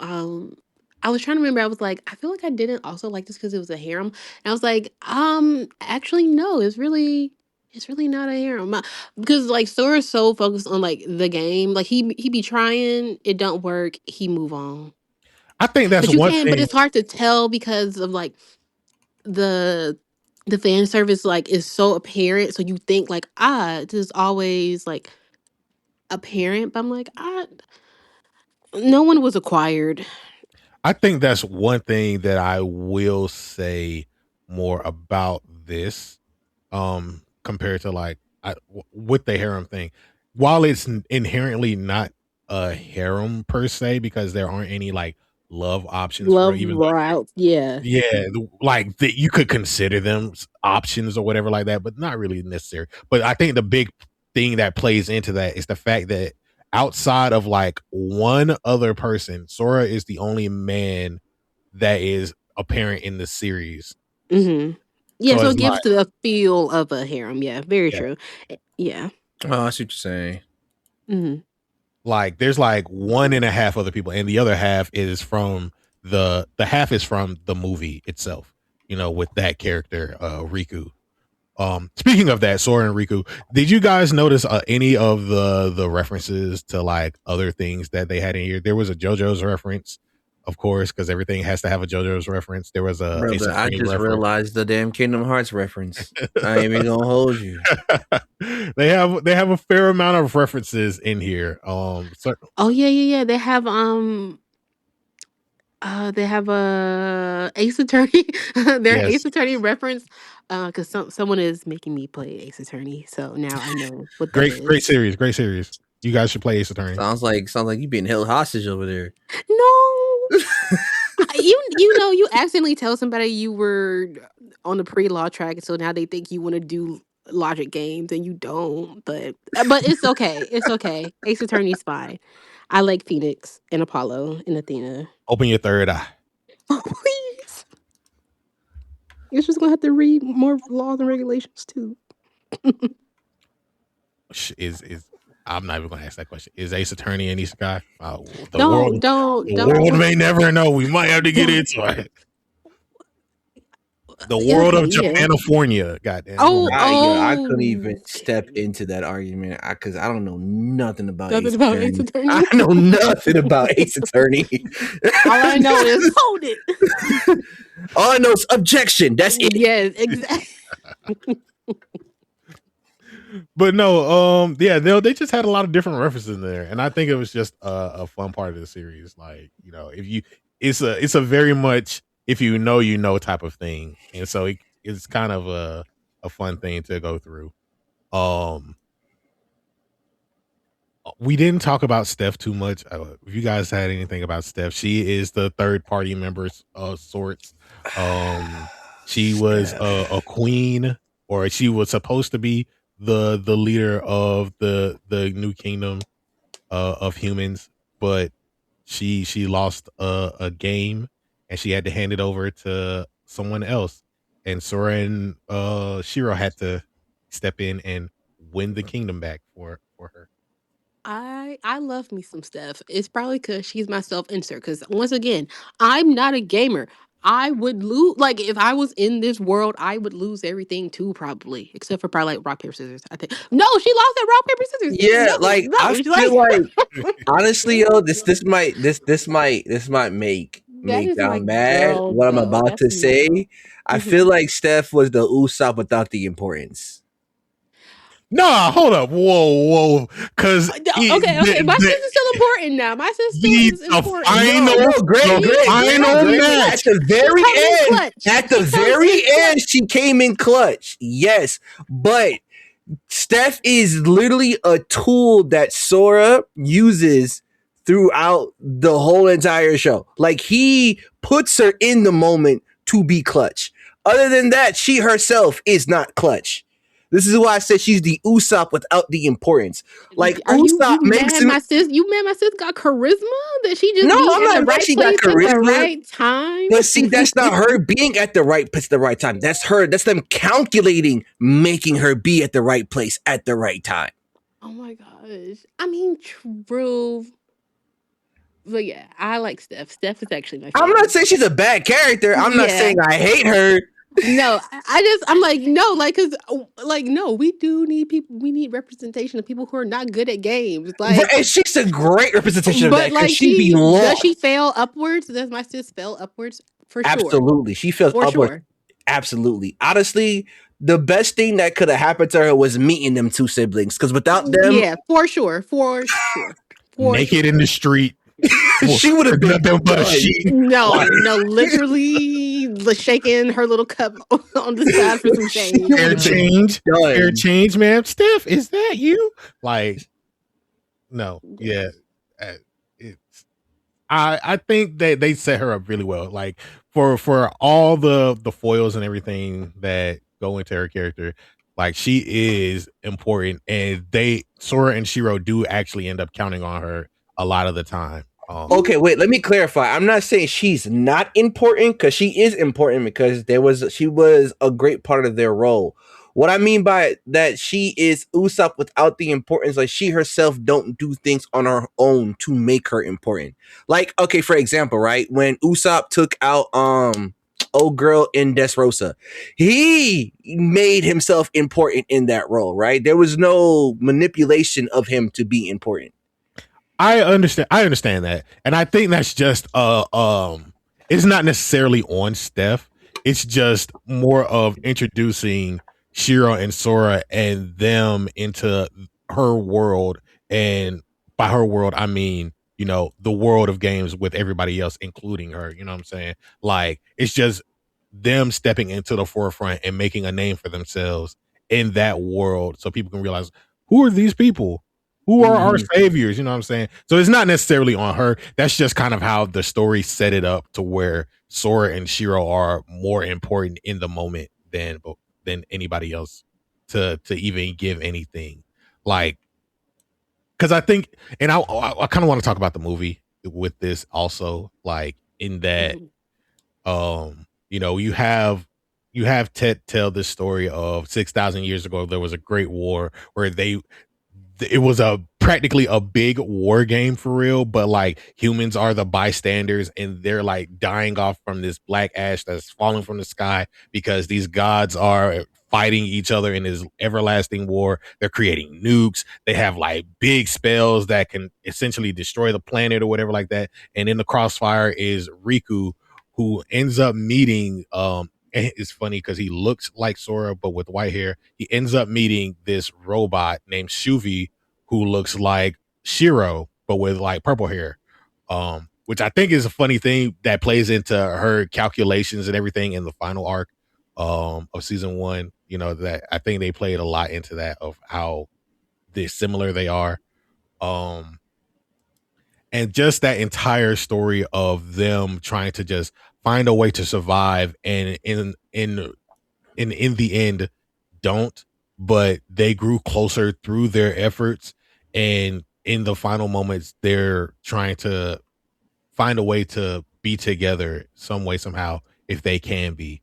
I was trying to remember. I was like, I feel like I didn't also like this because it was a harem. And I was like, actually, no. It's really not a harem. Because like Sora's so focused on like the game. Like he be trying, it don't work. He move on. I think that's But you one can. But thing. it's hard to tell because of like the the fan service like is so apparent. So you think like this is always like apparent. But I'm like no one was acquired. I think that's one thing that I will say more about this, compared to like with the harem thing. While it's inherently not a harem per se, because there aren't any like love options for it, Love even though route, yeah. yeah, like that you could consider them options or whatever like that, but not really necessary. But I think the big thing that plays into that is the fact that outside of like one other person, Sora is the only man that is apparent in the series. Mhm. Yeah, So so it's it like, gives the feel of a harem, yeah, very yeah, true. Yeah. Oh, I see what you're saying. Mhm. Like there's like 1.5 other people, and the other half is from the half is from the movie itself. You know, with that character, Riku. Speaking of that, Sora and Riku, did you guys notice any of the references to like other things that they had in here? There was a JoJo's reference, of course, because everything has to have a JoJo's reference. There was a Ace Brother, I Attorney just reference. realized the damn Kingdom Hearts reference. I ain't even gonna hold you. They have a fair amount of references in here. Oh yeah. They have a Ace Attorney. Their Yes. Ace Attorney reference. Because someone is making me play Ace Attorney, so now I know what that is. Great series. You guys should play Ace Attorney. Sounds like you being held hostage over there. No, you know, you accidentally tell somebody you were on the pre-law track, so now they think you want to do logic games and you don't. But it's okay. It's okay. Ace Attorney's fine. I like Phoenix and Apollo and Athena. Open your third eye. Oh, please. You're just gonna have to read more laws and regulations too. Is I'm not even gonna ask that question. Is Ace Attorney an isekai? The world may never know. We might have to get into it. The world of Japanifornia. Goddamn. I couldn't even step into that argument because I don't know nothing about Ace Attorney. I know nothing about Ace Attorney. All I know is hold it. All I know is objection. That's it. Yes, exactly. But no, they just had a lot of different references in there, and I think it was just a fun part of the series. Like, you know, it's a very much if you know type of thing, and so it's kind of a fun thing to go through. We didn't talk about Steph too much. If you guys had anything about Steph, she is the third party member of sorts. She was a queen, or she was supposed to be the leader of the new kingdom of humans, but she lost a game and she had to hand it over to someone else, and Sora and Shiro had to step in and win the kingdom back for her. I love me some Steph. It's probably because she's my self-insert. Because once again, I'm not a gamer. I would lose. Like if I was in this world, I would lose everything too, probably, except for probably like rock paper scissors. I think no, she lost at rock paper scissors. Yeah, no, I feel like honestly, yo, this might make down mad. girl, What I'm though. about to That's say, I feel like Steph was the Usopp without the importance. Nah, hold up, whoa, because okay. My sister's still important now. My sister is important. Great. At the very end, she came in clutch. Yes, but Steph is literally a tool that Sora uses throughout the whole entire show. Like he puts her in the moment to be clutch. Other than that, she herself is not clutch. This is why I said she's the Usopp without the importance. Like Usopp makes my sis. You mad my sis got charisma that she just I'm not mad she got charisma at the right time. But see, that's not her being at the right place at the right time. That's her. That's them calculating, making her be at the right place at the right time. Oh my gosh! I mean, true. But yeah, I like Steph. Steph is actually my favorite. I'm not saying she's a bad character. I'm not saying I hate her. No, I'm like, no, like, cause like, no, we do need people. We need representation of people who are not good at games. Like, and she's a great representation of that. Like, she be lost. Does she fail upwards? Does my sis fail upwards? For sure. Absolutely, she fails upwards. Sure. Absolutely. Honestly, the best thing that could have happened to her was meeting them two siblings. Because without them, yeah, for sure. Naked in the street. She would have been nothing but a sheet. No, literally shaking her little cup on the side for some change. Air change, ma'am. Steph, is that you? Like, no, yeah. I think that they set her up really well. Like for all the foils and everything that go into her character, like she is important, and Sora and Shiro do actually end up counting on her a lot of the time. Okay, wait, let me clarify. I'm not saying she's not important, because she is important, because she was a great part of their role. What I mean by that, she is Usopp without the importance. Like, she herself don't do things on her own to make her important. Like, okay, for example, right, when Usopp took out old girl in Dressrosa, he made himself important in that role, right? There was no manipulation of him to be important. I understand that. And I think that's just it's not necessarily on Steph. It's just more of introducing Shiro and Sora and them into her world. And by her world, I mean, you know, the world of games with everybody else, including her. You know what I'm saying? Like, it's just them stepping into the forefront and making a name for themselves in that world so people can realize, who are these people? Who are our saviors? You know what I'm saying? So it's not necessarily on her. That's just kind of how the story set it up to where Sora and Shiro are more important in the moment than anybody else to even give anything. Like, because I think, and I kind of want to talk about the movie with this also, like, in that, you know, you have Tet tell this story of 6,000 years ago there was a great war where it was practically a big war game for real, but like humans are the bystanders and they're like dying off from this black ash that's falling from the sky because these gods are fighting each other in this everlasting war. They're creating nukes. They have like big spells that can essentially destroy the planet or whatever like that. And in the crossfire is Riku, who ends up meeting it's funny because he looks like Sora, but with white hair. He ends up meeting this robot named Shuvi, who looks like Shiro, but with like purple hair. Which I think is a funny thing that plays into her calculations and everything in the final arc of season 1. You know, that I think they played a lot into that of how similar they are. And just that entire story of them trying to just find a way to survive, and in the end don't, but they grew closer through their efforts, and in the final moments they're trying to find a way to be together some way somehow if they can be.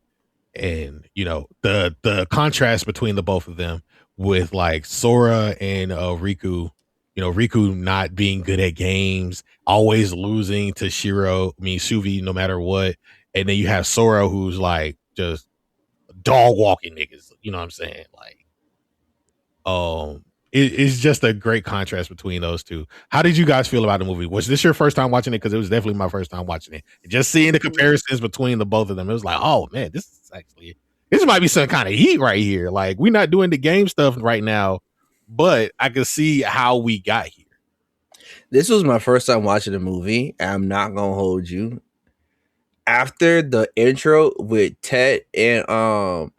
And you know, the contrast between the both of them with like Sora and Riku, you know, Riku not being good at games, always losing to Shuvi no matter what. And then you have Sora who's like just dog walking niggas, you know what I'm saying? Like, it's just a great contrast between those two. How did you guys feel about the movie? Was this your first time watching it? Because it was definitely my first time watching it. Just seeing the comparisons between the both of them, it was like, oh man, this might be some kind of heat right here. Like, we're not doing the game stuff right now, but I can see how we got here. This was my first time watching the movie. I'm not gonna hold you. After the intro with Tet and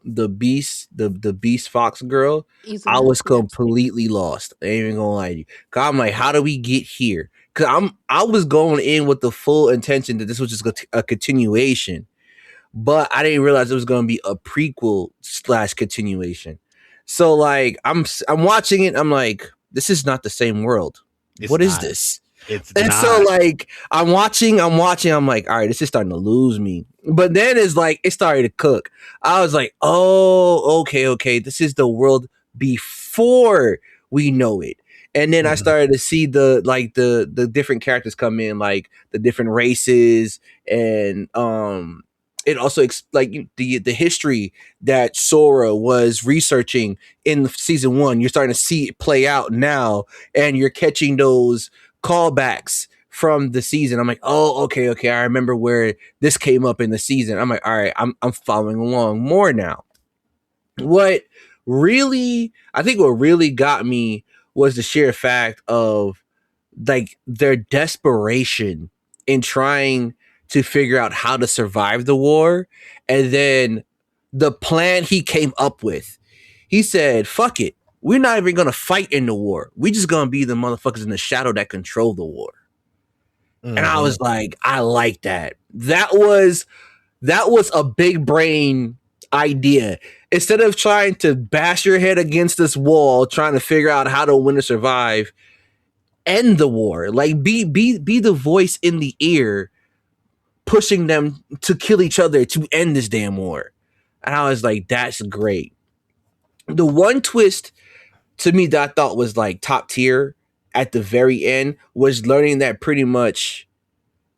the Beast Fox girl, I was completely lost. I ain't even gonna lie to you. Cause I'm like, how do we get here? Cause I was going in with the full intention that this was just a continuation, but I didn't realize it was gonna be a prequel / continuation. So like I'm watching it, I'm like, this is not the same world. What is this? So like I'm watching, I'm like, all right, this is starting to lose me. But then it's like it started to cook. I was like, oh, okay, this is the world before we know it. And then I started to see the different characters come in, like the different races, and it also like the history that Sora was researching in season 1. You're starting to see it play out now, and you're catching those callbacks from the season. I'm like, oh, okay. I remember where this came up in the season. I'm like, all right, I'm following along more now. I think what really got me was the sheer fact of like their desperation in trying to figure out how to survive the war. And then the plan he came up with, he said, fuck it. We're not even going to fight in the war. We just going to be the motherfuckers in the shadow that control the war. Mm-hmm. And I was like, I like that. That was a big brain idea. Instead of trying to bash your head against this wall, trying to figure out how to win or survive, end the war. Like be the voice in the ear, pushing them to kill each other to end this damn war. And I was like, that's great. The one twist to me that I thought was like top tier at the very end was learning that pretty much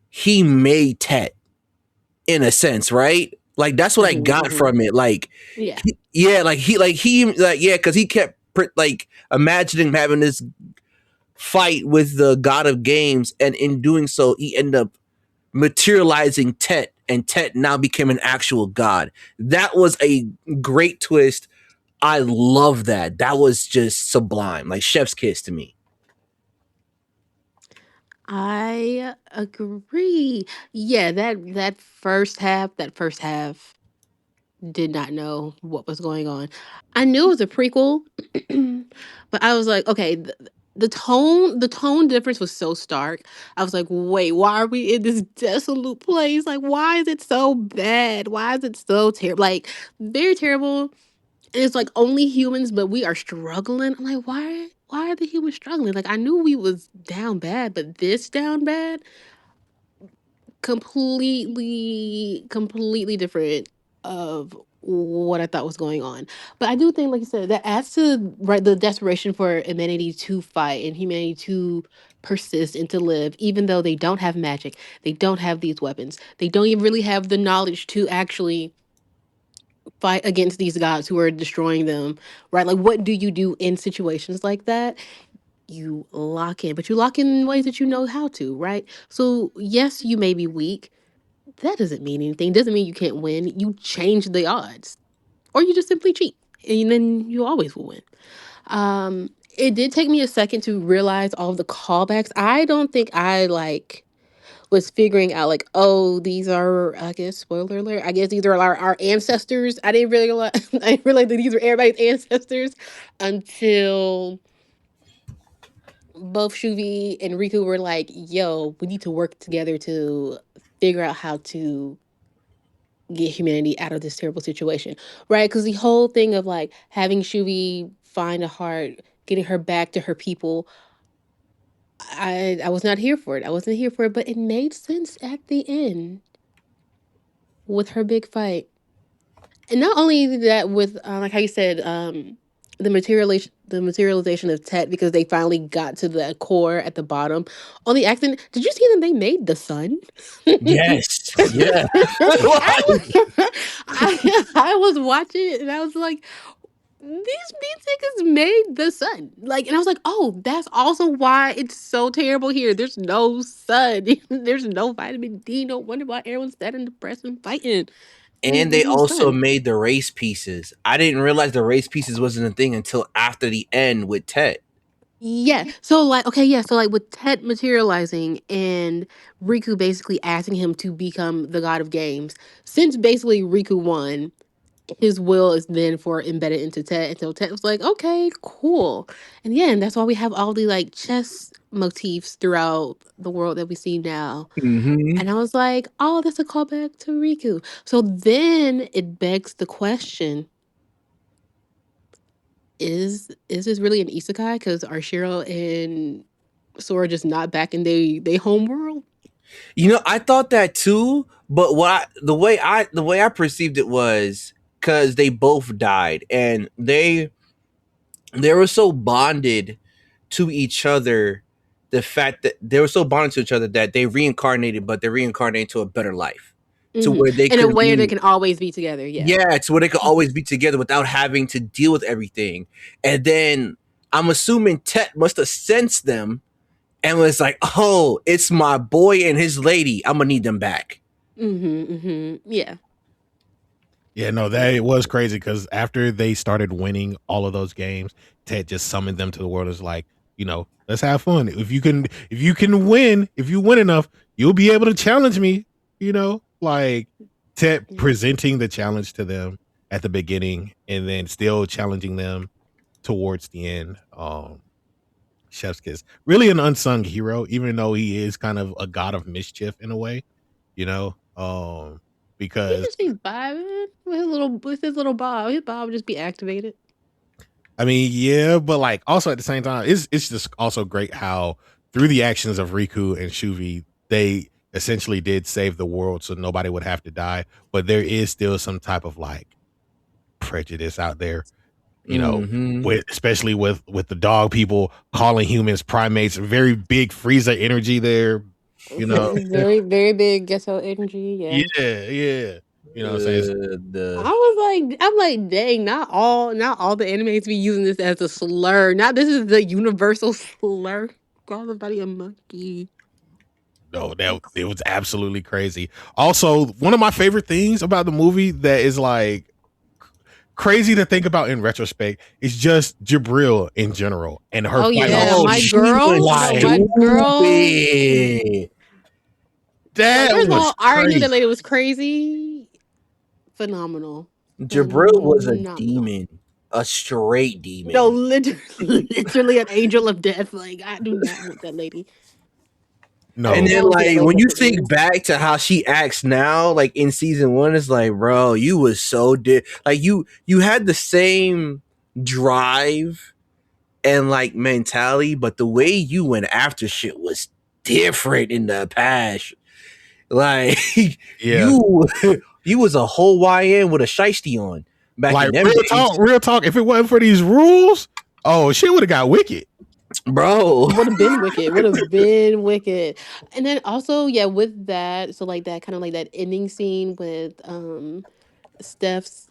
he made Tet in a sense, right? Like that's what I got from it. Like, Yeah. because he kept like imagining him having this fight with the god of games, and in doing so, he ended up materializing Tet, and Tet now became an actual god. That was a great twist. I love that. That was just sublime, like chef's kiss to me. I agree. Yeah, that first half, did not know what was going on. I knew it was a prequel, but I was like, okay, the tone difference was so stark. I was like, wait, why are we in this desolate place? Like, why is it so bad? Why is it so terrible? Like, very terrible. And it's like only humans, but we are struggling. I'm like, why are the humans struggling? Like, I knew we was down bad, but this down bad, completely different of what I thought was going on. But I do think, like you said, that adds to right the desperation for humanity to fight and humanity to persist and to live, even though they don't have magic, they don't have these weapons, they don't even really have the knowledge to actually fight against these gods who are destroying them. Right? Like, what do you do in situations like that? You lock in, but you lock in ways that you know how to, right? So yes, you may be weak, that doesn't mean anything. Doesn't mean you can't win. You change the odds, or you just simply cheat, and then you always will win. It did take me a second to realize all of the callbacks. I don't think I like was figuring out like, oh, these are, I guess, spoiler alert. I guess these are our ancestors. I didn't really I didn't realize that these were everybody's ancestors until both Shuvi and Riku were like, yo, we need to work together to figure out how to get humanity out of this terrible situation, right? Because the whole thing of like having Shuvi find a heart, getting her back to her people, I was not here for it. I wasn't here for it, but it made sense at the end with her big fight. And not only that, with like how you said, the materialization of Tet, because they finally got to the core at the bottom. On the accident, did you see them? They made the sun. Yes, yeah. I was watching it and I was like, these niggas made the sun. Like, and I was like, oh, that's also why it's so terrible here. There's no sun. There's no vitamin D. No wonder why everyone's sad and depressed and fighting. And they There's no also sun. made the race pieces. I didn't realize the race pieces wasn't a thing until after the end with Tet. Yeah. So like, okay, yeah. So like with Tet materializing and Riku basically asking him to become the god of games, since basically Riku won, his will is then for embedded into Tet. And so Tet was like, okay, cool. And yeah, and that's why we have all the like chess motifs throughout the world that we see now. Mm-hmm. And I was like, oh, that's a callback to Riku. So then it begs the question, is this really an isekai? Because are Shiro and Sora just not back in they home world? You know, I thought that too, but the way I perceived it was because they both died, and they were so bonded to each other. The fact that they were so bonded to each other that they reincarnated, but they reincarnated to a better life, to where they In a could way they be, can always be together. Yeah. yeah, to where they could always be together without having to deal with everything. And then I'm assuming Tet must have sensed them and was like, "Oh, it's my boy and his lady. I'm gonna need them back." Yeah. Yeah, no, that it was crazy because after they started winning all of those games, Ted just summoned them to the world. Is like, let's have fun. If you can win, if you win enough, you'll be able to challenge me. Like Ted Yeah. presenting the challenge to them at the beginning, and then still challenging them towards the end. Chef's kiss, really an unsung hero, even though he is kind of a god of mischief in a way. He Because just be vibing with his little bob. His bob would just be activated. I mean, yeah, but like also at the same time, it's just also great how through the actions of Riku and Shuvi, they essentially did save the world, so nobody would have to die. But there is still some type of like prejudice out there You know, Mhm. especially with the dog people calling humans primates, very big Frieza energy there. You know, Very, very big ghetto energy. Yeah. yeah. You know what I'm saying? I'm like, dang, not all the animes be using this as a slur. Not this is the universal slur. Call somebody a monkey. No, that it was absolutely crazy. Also, one of my favorite things about the movie that is like crazy to think about in retrospect is just Jabril in general and her Oh fight. yeah, Oh, my she girl, was my girl. stupid. Like, That first of was all, I already knew crazy. that lady was crazy. Phenomenal. Jabril was a Phenomenal. demon, a straight No, demon. literally an angel of death. Like, I do not want that lady. And No, then, Don't get like, no when you different think lady. back to how she acts now, like in season one, it's like, bro, you was so like you had the same drive and like mentality, but the way you went after shit was different in the past. Like yeah. you, you was a whole YN with a shiesty on back Like in them days, real talk. If it wasn't for these rules, oh, she would have got wicked. bro. Would have been wicked. Would have been wicked. And then also, yeah, with that, so like that kind of like that ending scene with Steph's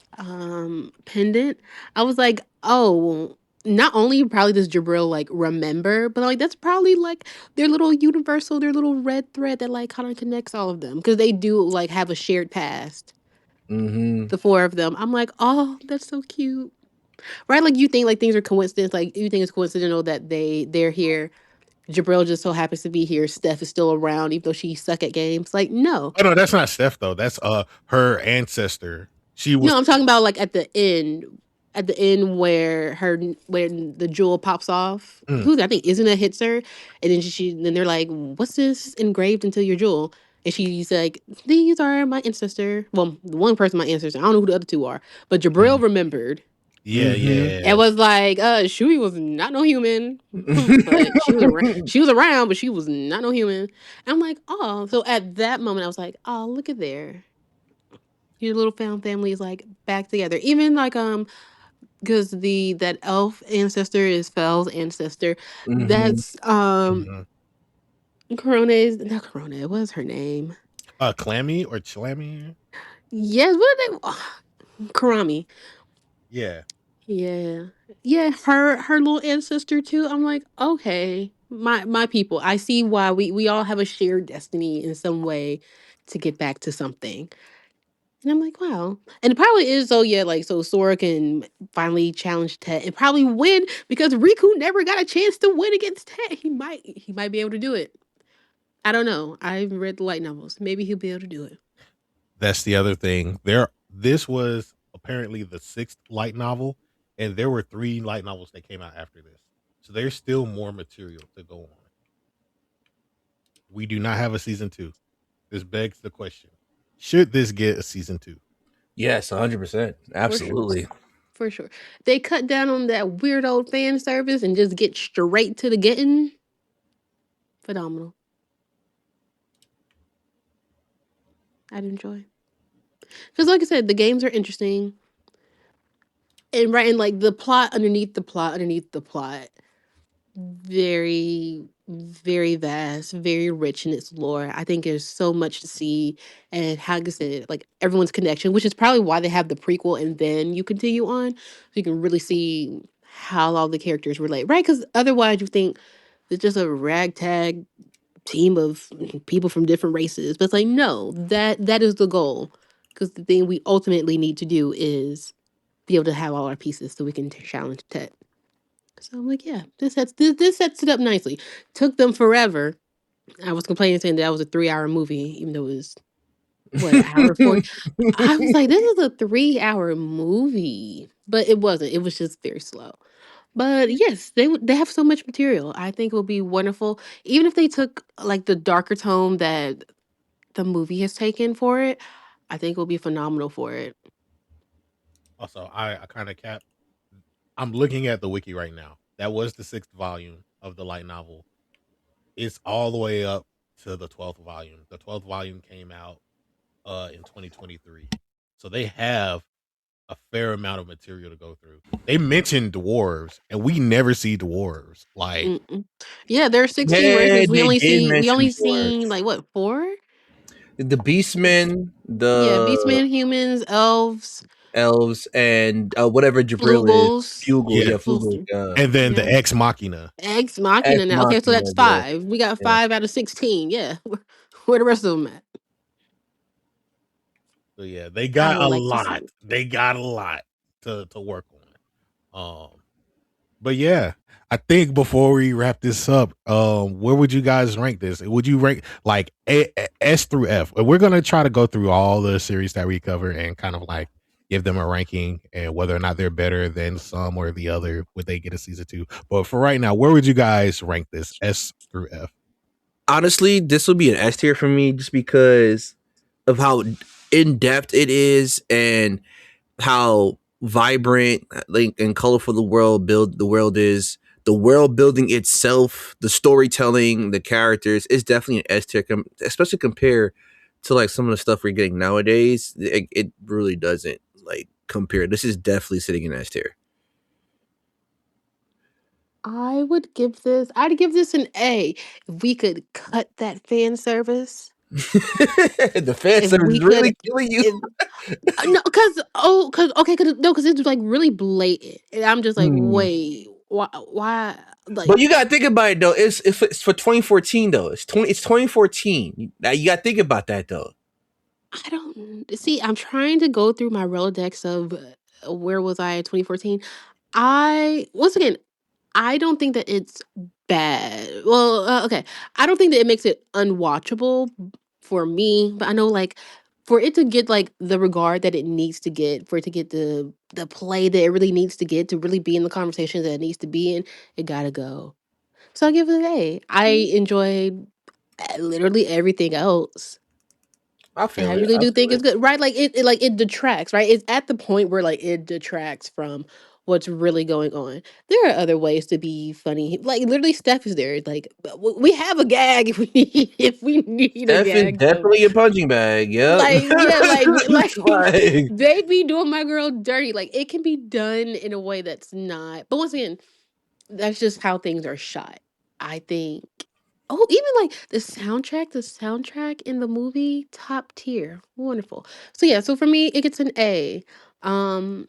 pendant, I was like, oh, not only probably does Jabril like remember, but like that's probably like their little universal, their little red thread that like kind of connects all of them because they do like have a shared past. Mm-hmm. The four of them. I'm like, oh, that's so cute. Right? Like you think like things are coincidence, like you think it's coincidental that they're here. Jabril just so happens to be here. Steph is still around, even though she suck at games. Like, no. Oh no, that's not Steph though. That's her ancestor. She was No, I'm talking about like at the end. At the end where when the jewel pops off. mm, Who's I think Isn't hits her. And then they're like, what's this engraved into your jewel? And she's like, these are my ancestor. Well, the one person my ancestor. I don't know who the other two are. But Jabril remembered. Mm-hmm. It was like, Shui was not no human, but she was around. She was around, but she was not no human. And I'm like, oh. So at that moment, I was like, oh, look at there. Your little found family is like back together. Even like because that elf ancestor is Fel's ancestor. Mm-hmm. That's mhm. Corone's not Corona. What was her name? Clammy or Chlammy? Yes, what are they? Karami. Yeah. Yeah. Yeah, her little ancestor too. I'm like, okay, my people. I see why we all have a shared destiny in some way to get back to something. And I'm like, wow. And it probably is so yeah, like so Sora can finally challenge Tet and probably win because Riku never got a chance to win against Tet. He might be able to do it. I don't know. I haven't read the light novels. Maybe he'll be able to do it. That's the other thing. This was apparently the 6th light novel, and there were 3 light novels that came out after this. So there's still more material to go on. We do not have a season 2. This begs the question: should this get a season 2? Yes, 100%. Absolutely. For sure. They cut down on that weird old fan service and just get straight to the getting. Phenomenal. I'd enjoy. Because like I said, the games are interesting. And like the plot underneath the plot underneath the plot. Very, very vast, very rich in its lore. I think there's so much to see and how I said, like everyone's connection, which is probably why they have the prequel and then you continue on. So you can really see how all the characters relate. Right? Because otherwise you think it's just a ragtag team of people from different races. But it's like, no, that is the goal. Because the thing we ultimately need to do is be able to have all our pieces so we can challenge Tet. So I'm like, yeah, this sets it up nicely. Took them forever. I was complaining saying that was a 3-hour movie, even though it was what an hour 40. I was like, this is a 3-hour movie, but it wasn't. It was just very slow. But yes, they have so much material. I think it would be wonderful, even if they took like the darker tone that the movie has taken for it. I think it will be phenomenal for it. Also, I kind of cap. I'm looking at the wiki right now. That was the 6th volume of the light novel. It's all the way up to the 12th volume. The 12th volume came out in 2023. So they have a fair amount of material to go through. They mentioned dwarves, and we never see dwarves. Like, yeah, there are 16 Yeah, races. We they only did see mention seen dwarves. like what, 4? The Beastmen, Yeah, the beastmen, humans, elves, elves, and whatever Jabril is. flugels. Flugel, yeah, yeah, Flugel. and then the Yeah. ex machina. Ex Ex machina now. Okay, so Machina, that's yeah. 5. We got Yeah. 5 out of 16. Yeah. Where the rest of them at? So yeah, they I got would a like to see lot. them. They got a lot to work on. But yeah, I think before we wrap this up, where would you guys rank this? Would you rank like S through F? We're gonna try to go through all the series that we cover and kind of like give them a ranking and whether or not they're better than some or the other. Would they get a season 2? But for right now, where would you guys rank this? S through F? Honestly, this will be an S tier for me just because of how in depth it is and how vibrant like and colorful the world is. The world building itself, the storytelling, the characters is definitely an S tier, especially compared to like some of the stuff we're getting nowadays. It really doesn't like compare. This is definitely sitting in S tier. I'd give this an A. If we could cut that fan service. The fan If service we is really could, killing you. no, cause it was really blatant, and I'm just like, Hmm. wait, why, like, But you gotta think about it though. It's for 2014 though. It's 2014. Now you gotta think about that though. I don't see. I'm trying to go through my Rolodex of where was I in 2014. Once again, I don't think that it's bad. Well, okay, I don't think that it makes it unwatchable for me, but I know like for it to get like the regard that it needs to get, for it to get the play that it really needs to get to really be in the conversation that it needs to be in, it gotta go. So I'll give it an A. I enjoyed literally everything else. I And feel I it. really I do feel think it. it's good, right? Like it detracts, right? It's at the point where like it detracts from what's really going on. There are other ways to be funny. Like literally, Steph is there. Like we have a gag if we need a gag. To, Definitely a punching bag. Yep. like yeah, like Like, they be doing my girl dirty. Like it can be done in a way that's not. But once again, that's just how things are shot. I think. Oh, even like the soundtrack in the movie, top tier, wonderful. So yeah, so for me, it gets an A. Um,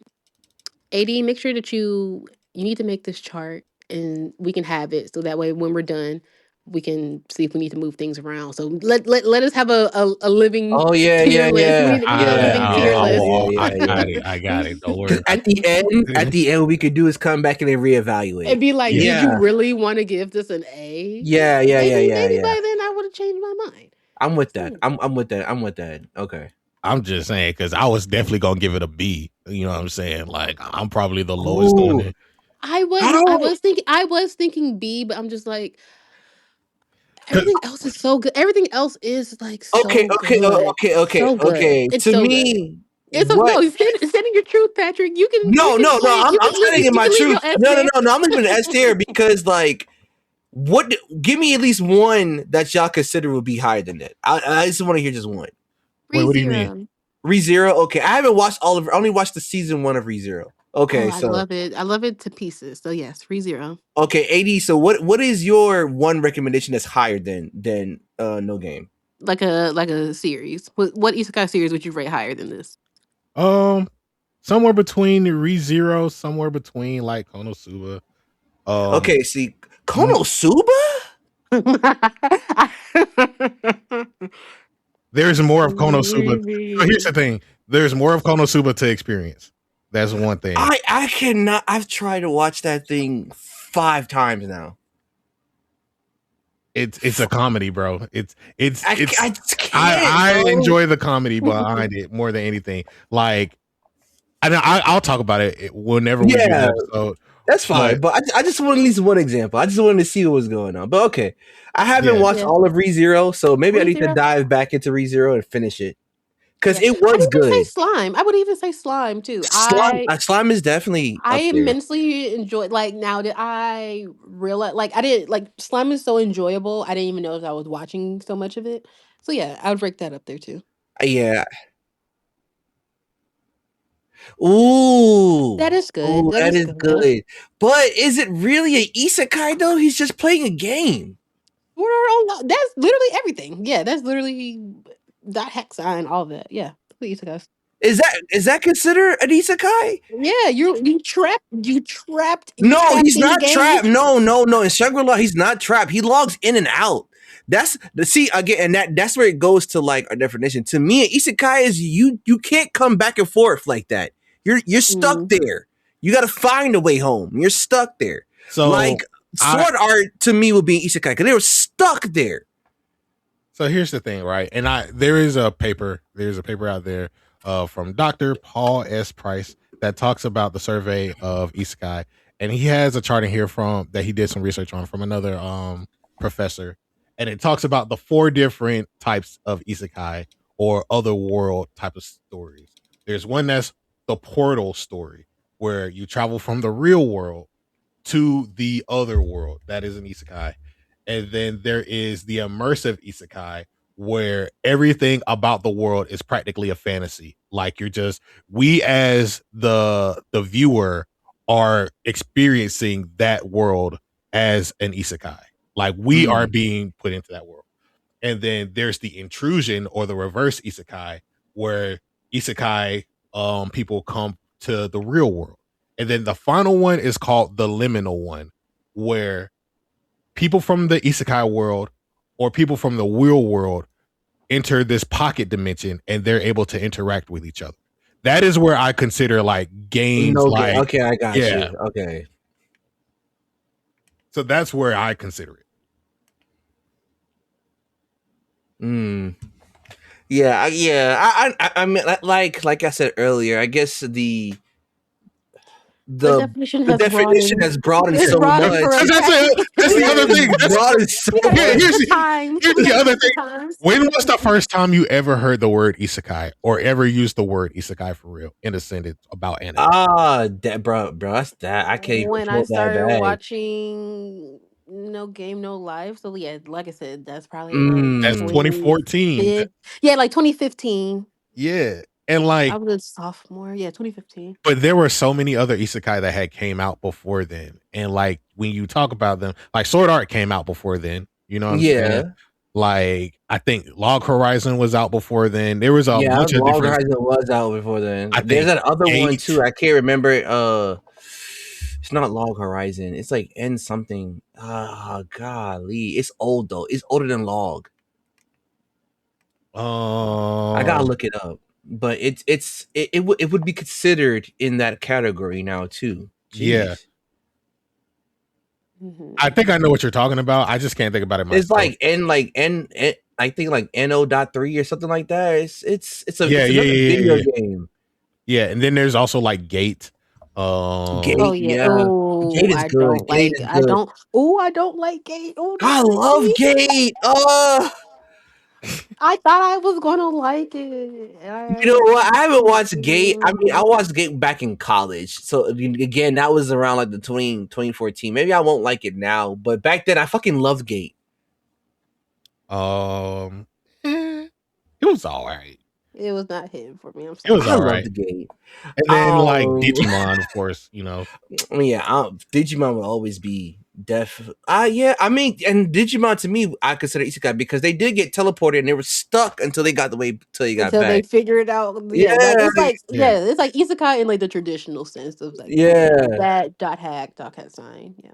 AD, make sure that you need to make this chart, and we can have it so that way when we're done, we can see if we need to move things around. So let us have a living oh yeah, tier yeah, list. yeah, We need a living tier list. I yeah. got it. I got it. Don't worry Because about at it. the end, what we could do is come back and then reevaluate. And be like, Yeah. did you Yeah, really want to give this an A? yeah, yeah, yeah, yeah, Maybe yeah. by then I would have changed my mind. I'm with that. So, I'm with that. I'm with that. Okay. I'm just saying because I was definitely gonna give it a B. You know what I'm saying? Like I'm probably the lowest on Ooh, it. I I was I don't. was thinking B, but I'm just like 'Cause everything else is so good. Everything else is like Okay, so good. okay, So good. okay. It's To so good. me, It's a, what? no, send in your truth, Patrick. You No, can no, no. play I'm you can setting in you my can leave truth. your S No, no, there. no, no. I'm leaving an S tier because, like, give me at least one that y'all consider would be higher than that. I just want to hear just one. wait, what do you mean? ReZero. ReZero. Okay, I haven't watched all of. I only watched the season 1 of ReZero. Oh, Okay, I so love it. I love it to pieces. So yes, ReZero. okay, 80. So what is your one recommendation that's higher than No Game? Like a series. What isekai series would you rate higher than this? Um, somewhere between ReZero, somewhere between like Konosuba. Okay, see, m- Konosuba. there's more of Konosuba. So here's the thing: there's more of Konosuba to experience. That's one thing. I cannot. I've tried to watch that thing 5 times now. It's a comedy, bro. It's I just can't. I bro. enjoy the comedy behind it more than anything. Like, I'll talk about it whenever we do Yeah, the episode. that's fine. But But I just want at least one example. I just wanted to see what was going on. But okay, I haven't yeah, watched Yeah. all of ReZero, so maybe I need to ReZero. dive back into ReZero and finish it because Yeah. it was I'd even say good. slime. I would even say slime too. Slime is definitely I up there. immensely enjoyed like now that I realize like I didn't like slime is so enjoyable. I didn't even know if I was watching so much of it. So yeah, I would rank that up there too. Yeah, Ooh, That is good. Ooh, that is good. But is it really an isekai though? He's just playing a game. That's literally everything. Yeah, that's literally dot hack sign, all of that. Yeah, isekais. Is that considered an isekai? Yeah, you trapped. No, he's in the not game. trapped. No. In Shangri-La, he's not trapped. He logs in and out. That's the see again, and that's where it goes to like our definition. To me, an isekai is you can't come back and forth like that. You're stuck there. You got to find a way home. You're stuck there. So like Sword Art to me would be an isekai because they were stuck there. So here's the thing, right? And there's a paper out there from Dr. Paul S. Price that talks about the survey of isekai, and he has a chart in here that he did some research on from another professor, and it talks about the 4 different types of isekai or other world type of stories. There's one that's the portal story, where you travel from the real world to the other world. That is an isekai. And then there is the immersive isekai, where everything about the world is practically a fantasy. Like we as the viewer are experiencing that world as an isekai. Like we are being put into that world. And then there's the intrusion or the reverse isekai, where isekai people come to the real world. And then the final one is called the liminal one, where people from the isekai world or people from the real world enter this pocket dimension and they're able to interact with each other. That is where I consider like games. Okay, I got you. Okay. So that's where I consider it. Yeah. I mean, like I said earlier, I guess the definition has broadened so much. That's the other thing. Here's the other thing. When was the first time you ever heard the word isekai or ever used the word isekai for real in a sentence about anime? Bro, that's that. I can't even when I started watching No Game No Life. So yeah, like I said, that's probably that's 2014. Yeah, like 2015. Yeah. And like I was a sophomore. Yeah, 2015. But there were so many other isekai that had came out before then. And like when you talk about them, like Sword Art came out before then. You know what I'm saying? Like I think Log Horizon was out before then. There was a bunch of different. Log Horizon was out before then. There's that other one too. I can't remember it. It's not Log Horizon. It's like N something. Golly. It's old though. It's older than Log. I gotta look it up. But it would be considered in that category now too. Jeez. Yeah. I think I know what you're talking about. I just can't think about it myself. It's like N I think like NO.3 or something like that. It's another video game. Yeah, and then there's also like Gate. Gate, Gate is good. I don't like Gate. I love Gate. I thought I was gonna like it. You know what? I haven't watched Gate. I mean, I watched Gate back in college. So again, that was around like the 2014. Maybe I won't like it now, but back then I fucking loved Gate. It was all right. It was not hitting for me. I'm sorry. It was all right. The Gate. And then like Digimon, of course, you know. Yeah, Digimon will always be yeah, I mean, and Digimon to me, I consider isekai because they did get teleported and they were stuck until they got back. Until they figured it out. Yeah, it's like isekai in like the traditional sense of like that dot hack sign. Yeah.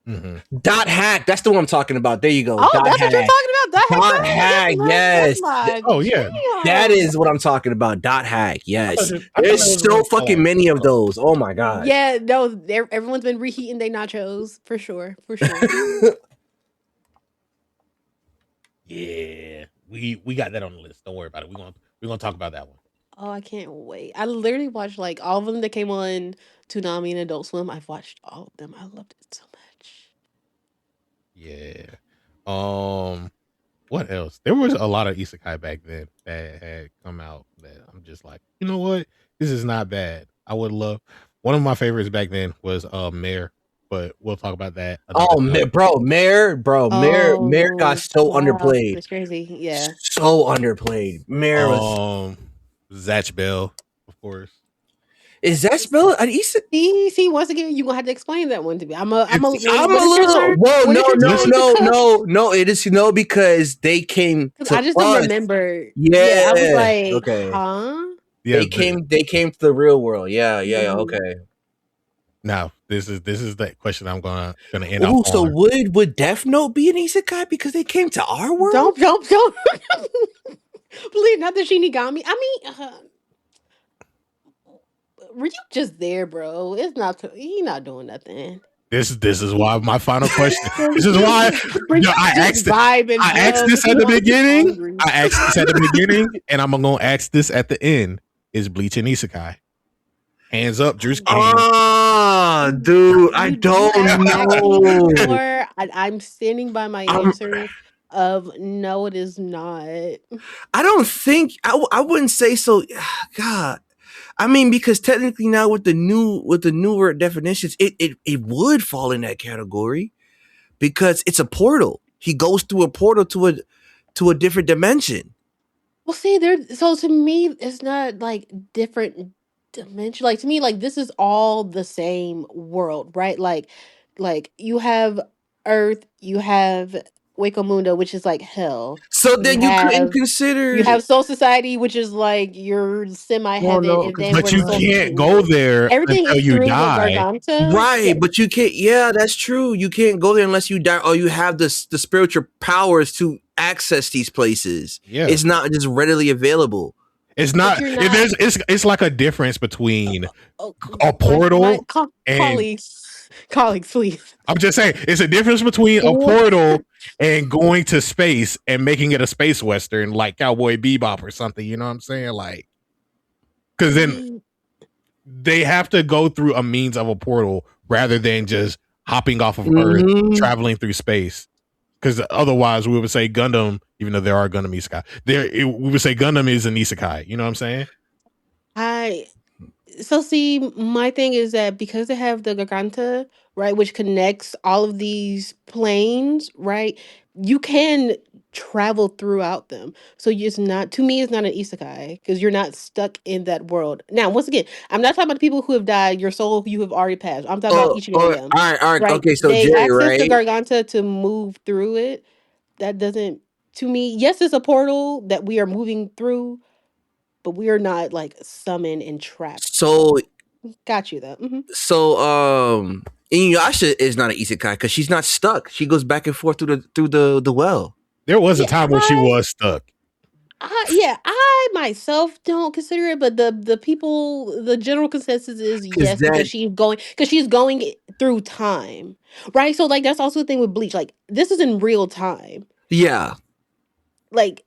Mm-hmm. Dot hack. That's the one I'm talking about. There you go. Oh, that's what you're talking about. Dot hack. Yes. Oh yeah. That is what I'm talking about. Dot hack. Yes. There's so fucking many of those. Oh my god. Yeah. No. Everyone's been reheating their nachos for sure. Yeah. We got that on the list. Don't worry about it. We're gonna talk about that one. Oh, I can't wait. I literally watched like all of them that came on Toonami and Adult Swim. I've watched all of them. I loved it so much. Yeah. What else? There was a lot of isekai back then that had come out that I'm just like, you know what? This is not bad. I would love. One of my favorites back then was Mare, but we'll talk about that. Mare got so underplayed. It's crazy. Yeah. So underplayed. Mare was Zatch Bell, of course. Is that spelled an isekai? See, once again, you gonna have to explain that one to me. I'm a I'm a what is little. your term? Whoa, What is your term to cook? no. It is because they came 'Cause to I just us. don't remember. Yeah. I was like, Okay. huh? Yeah, They came to the real world. Yeah. Mhm. Okay. now this is the question I'm gonna end Ooh, off so on. would Death Note be an isekai because they came to our world? Don't. Please, not the Shinigami. I mean, were you just there, bro? It's not. He not doing nothing. This is why my final question. This is why Were you I just asked. vibing, I asked bro, this because at the you was beginning. hungry. I asked this at the beginning, and I'm gonna ask this at the end. Is Bleach an isekai? Hands up, Drew's game. Ah, dude, I don't know. Or I'm standing by my answer of no, it is not. I don't think I wouldn't say so. God, I mean, because technically now with the newer definitions, it would fall in that category because it's a portal. He goes through a portal to a different dimension. Well, see, so to me, it's not like different dimension. Like to me, like this is all the same world, right? Like you have Earth, you have Waco Mundo, which is like hell. So then you couldn't consider. You have Soul Society, which is like your semi heaven, no, and then But where you the soul can't go there Everything until is you through die. the Garganta, Right, Yeah. but you can't. Yeah, that's true. You can't go there unless you die, or you have the spiritual powers to access these places. Yeah. It's not just readily available. It's not. you're not- It's like a difference between Oh, a portal and colleagues, please. I'm just saying it's a difference between a portal and going to space and making it a space western like Cowboy Bebop or something. You know what I'm saying? Like, because then they have to go through a means of a portal rather than just hopping off of Earth, traveling through space. Because otherwise, we would say Gundam, even though there are Gundam isekai, we would say Gundam is an isekai. You know what I'm saying? So see, my thing is that because they have the Garganta, right, which connects all of these planes, right, you can travel throughout them. So it's not, to me, it's not an isekai because you're not stuck in that world. Now, once again, I'm not talking about the people who have died, your soul you have already passed. I'm talking about each and every one of them. All right. Okay, so they Jerry, access right? the Garganta to move through it. That doesn't, to me, yes, it's a portal that we are moving through, but we are not like summoned and trapped. So Got you though. So Inuyasha is not an isekai because she's not stuck. She goes back and forth through the well. There was a time where she was stuck. I myself don't consider it, but the people, the general consensus is yes, because she's going through time, right? So like that's also the thing with Bleach. Like this is in real time. Yeah. Like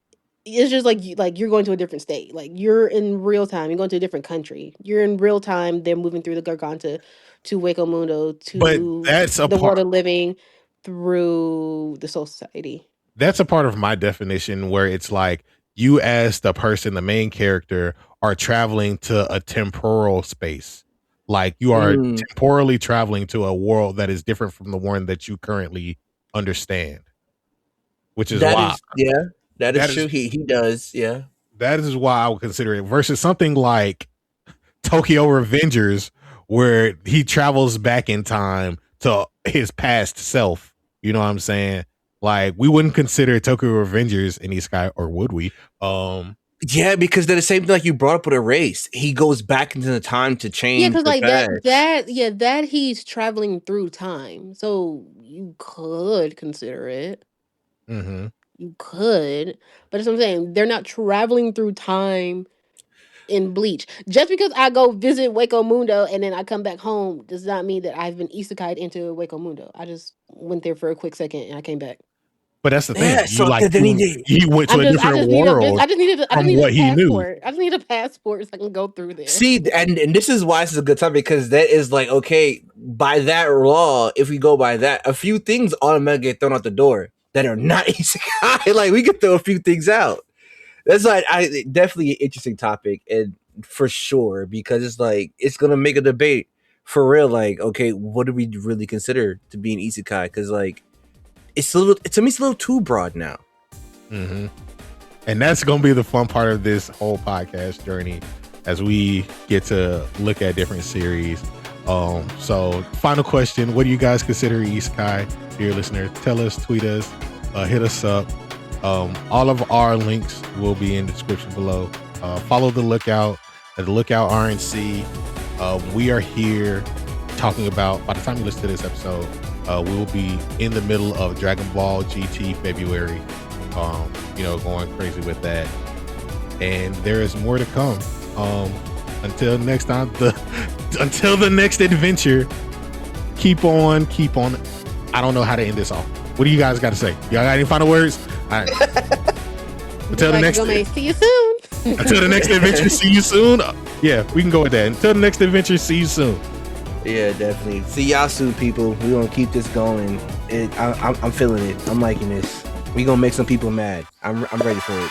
it's just like you're going to a different state. Like you're in real time. You're going to a different country. You're in real time. They're moving through the Garganta to Waco Mundo to the world of living through the Soul Society. That's a part of my definition where it's like you as the person, the main character, are traveling to a temporal space. Like you are temporally traveling to a world that is different from the one that you currently understand. Which is why. That is true. He does. Yeah. That is why I would consider it versus something like Tokyo Revengers, where he travels back in time to his past self. You know what I'm saying? Like we wouldn't consider Tokyo Revengers an isekai, or would we? Yeah, because they're the same thing like you brought up with a race. He goes back into the time to change. Yeah, because like that he's traveling through time, so you could consider it. Mm-hmm. You could, but that's what I'm saying. They're not traveling through time in Bleach. Just because I go visit Waco Mundo and then I come back home does not mean that I've been isekai'd into Waco Mundo. I just went there for a quick second and I came back. But that's the thing. Yeah, so then he went to a different world. I just needed a passport. I just need a passport so I can go through there. See, and this is why this is a good time, because that is like, okay, by that law, if we go by that, a few things automatically get thrown out the door that are not isekai. Like we can throw a few things out. That's like definitely an interesting topic, and for sure, because it's like it's gonna make a debate for real. Like, okay, what do we really consider to be an isekai? Because like it's a little, to me, it's a little too broad now. Mm-hmm. And that's gonna be the fun part of this whole podcast journey. as we get to look at different series. So final question, what do you guys consider isekai? Dear listener, tell us, tweet us, hit us up. All of our links will be in the description below. Follow the Lookout at the Lookout RNC. We are here talking about, by the time you listen to this episode, we will be in the middle of Dragon Ball GT February, going crazy with that. And there is more to come. Until next time, until the next adventure, keep on. I don't know how to end this off. What do you guys got to say? Y'all got any final words? All right. Until the next, see you soon. Until the next adventure, see you soon. Yeah, we can go with that. Until the next adventure, see you soon. Yeah, definitely. See y'all soon, people. We're gonna keep this going. I'm feeling it. I'm liking this. We're gonna make some people mad. I'm ready for it.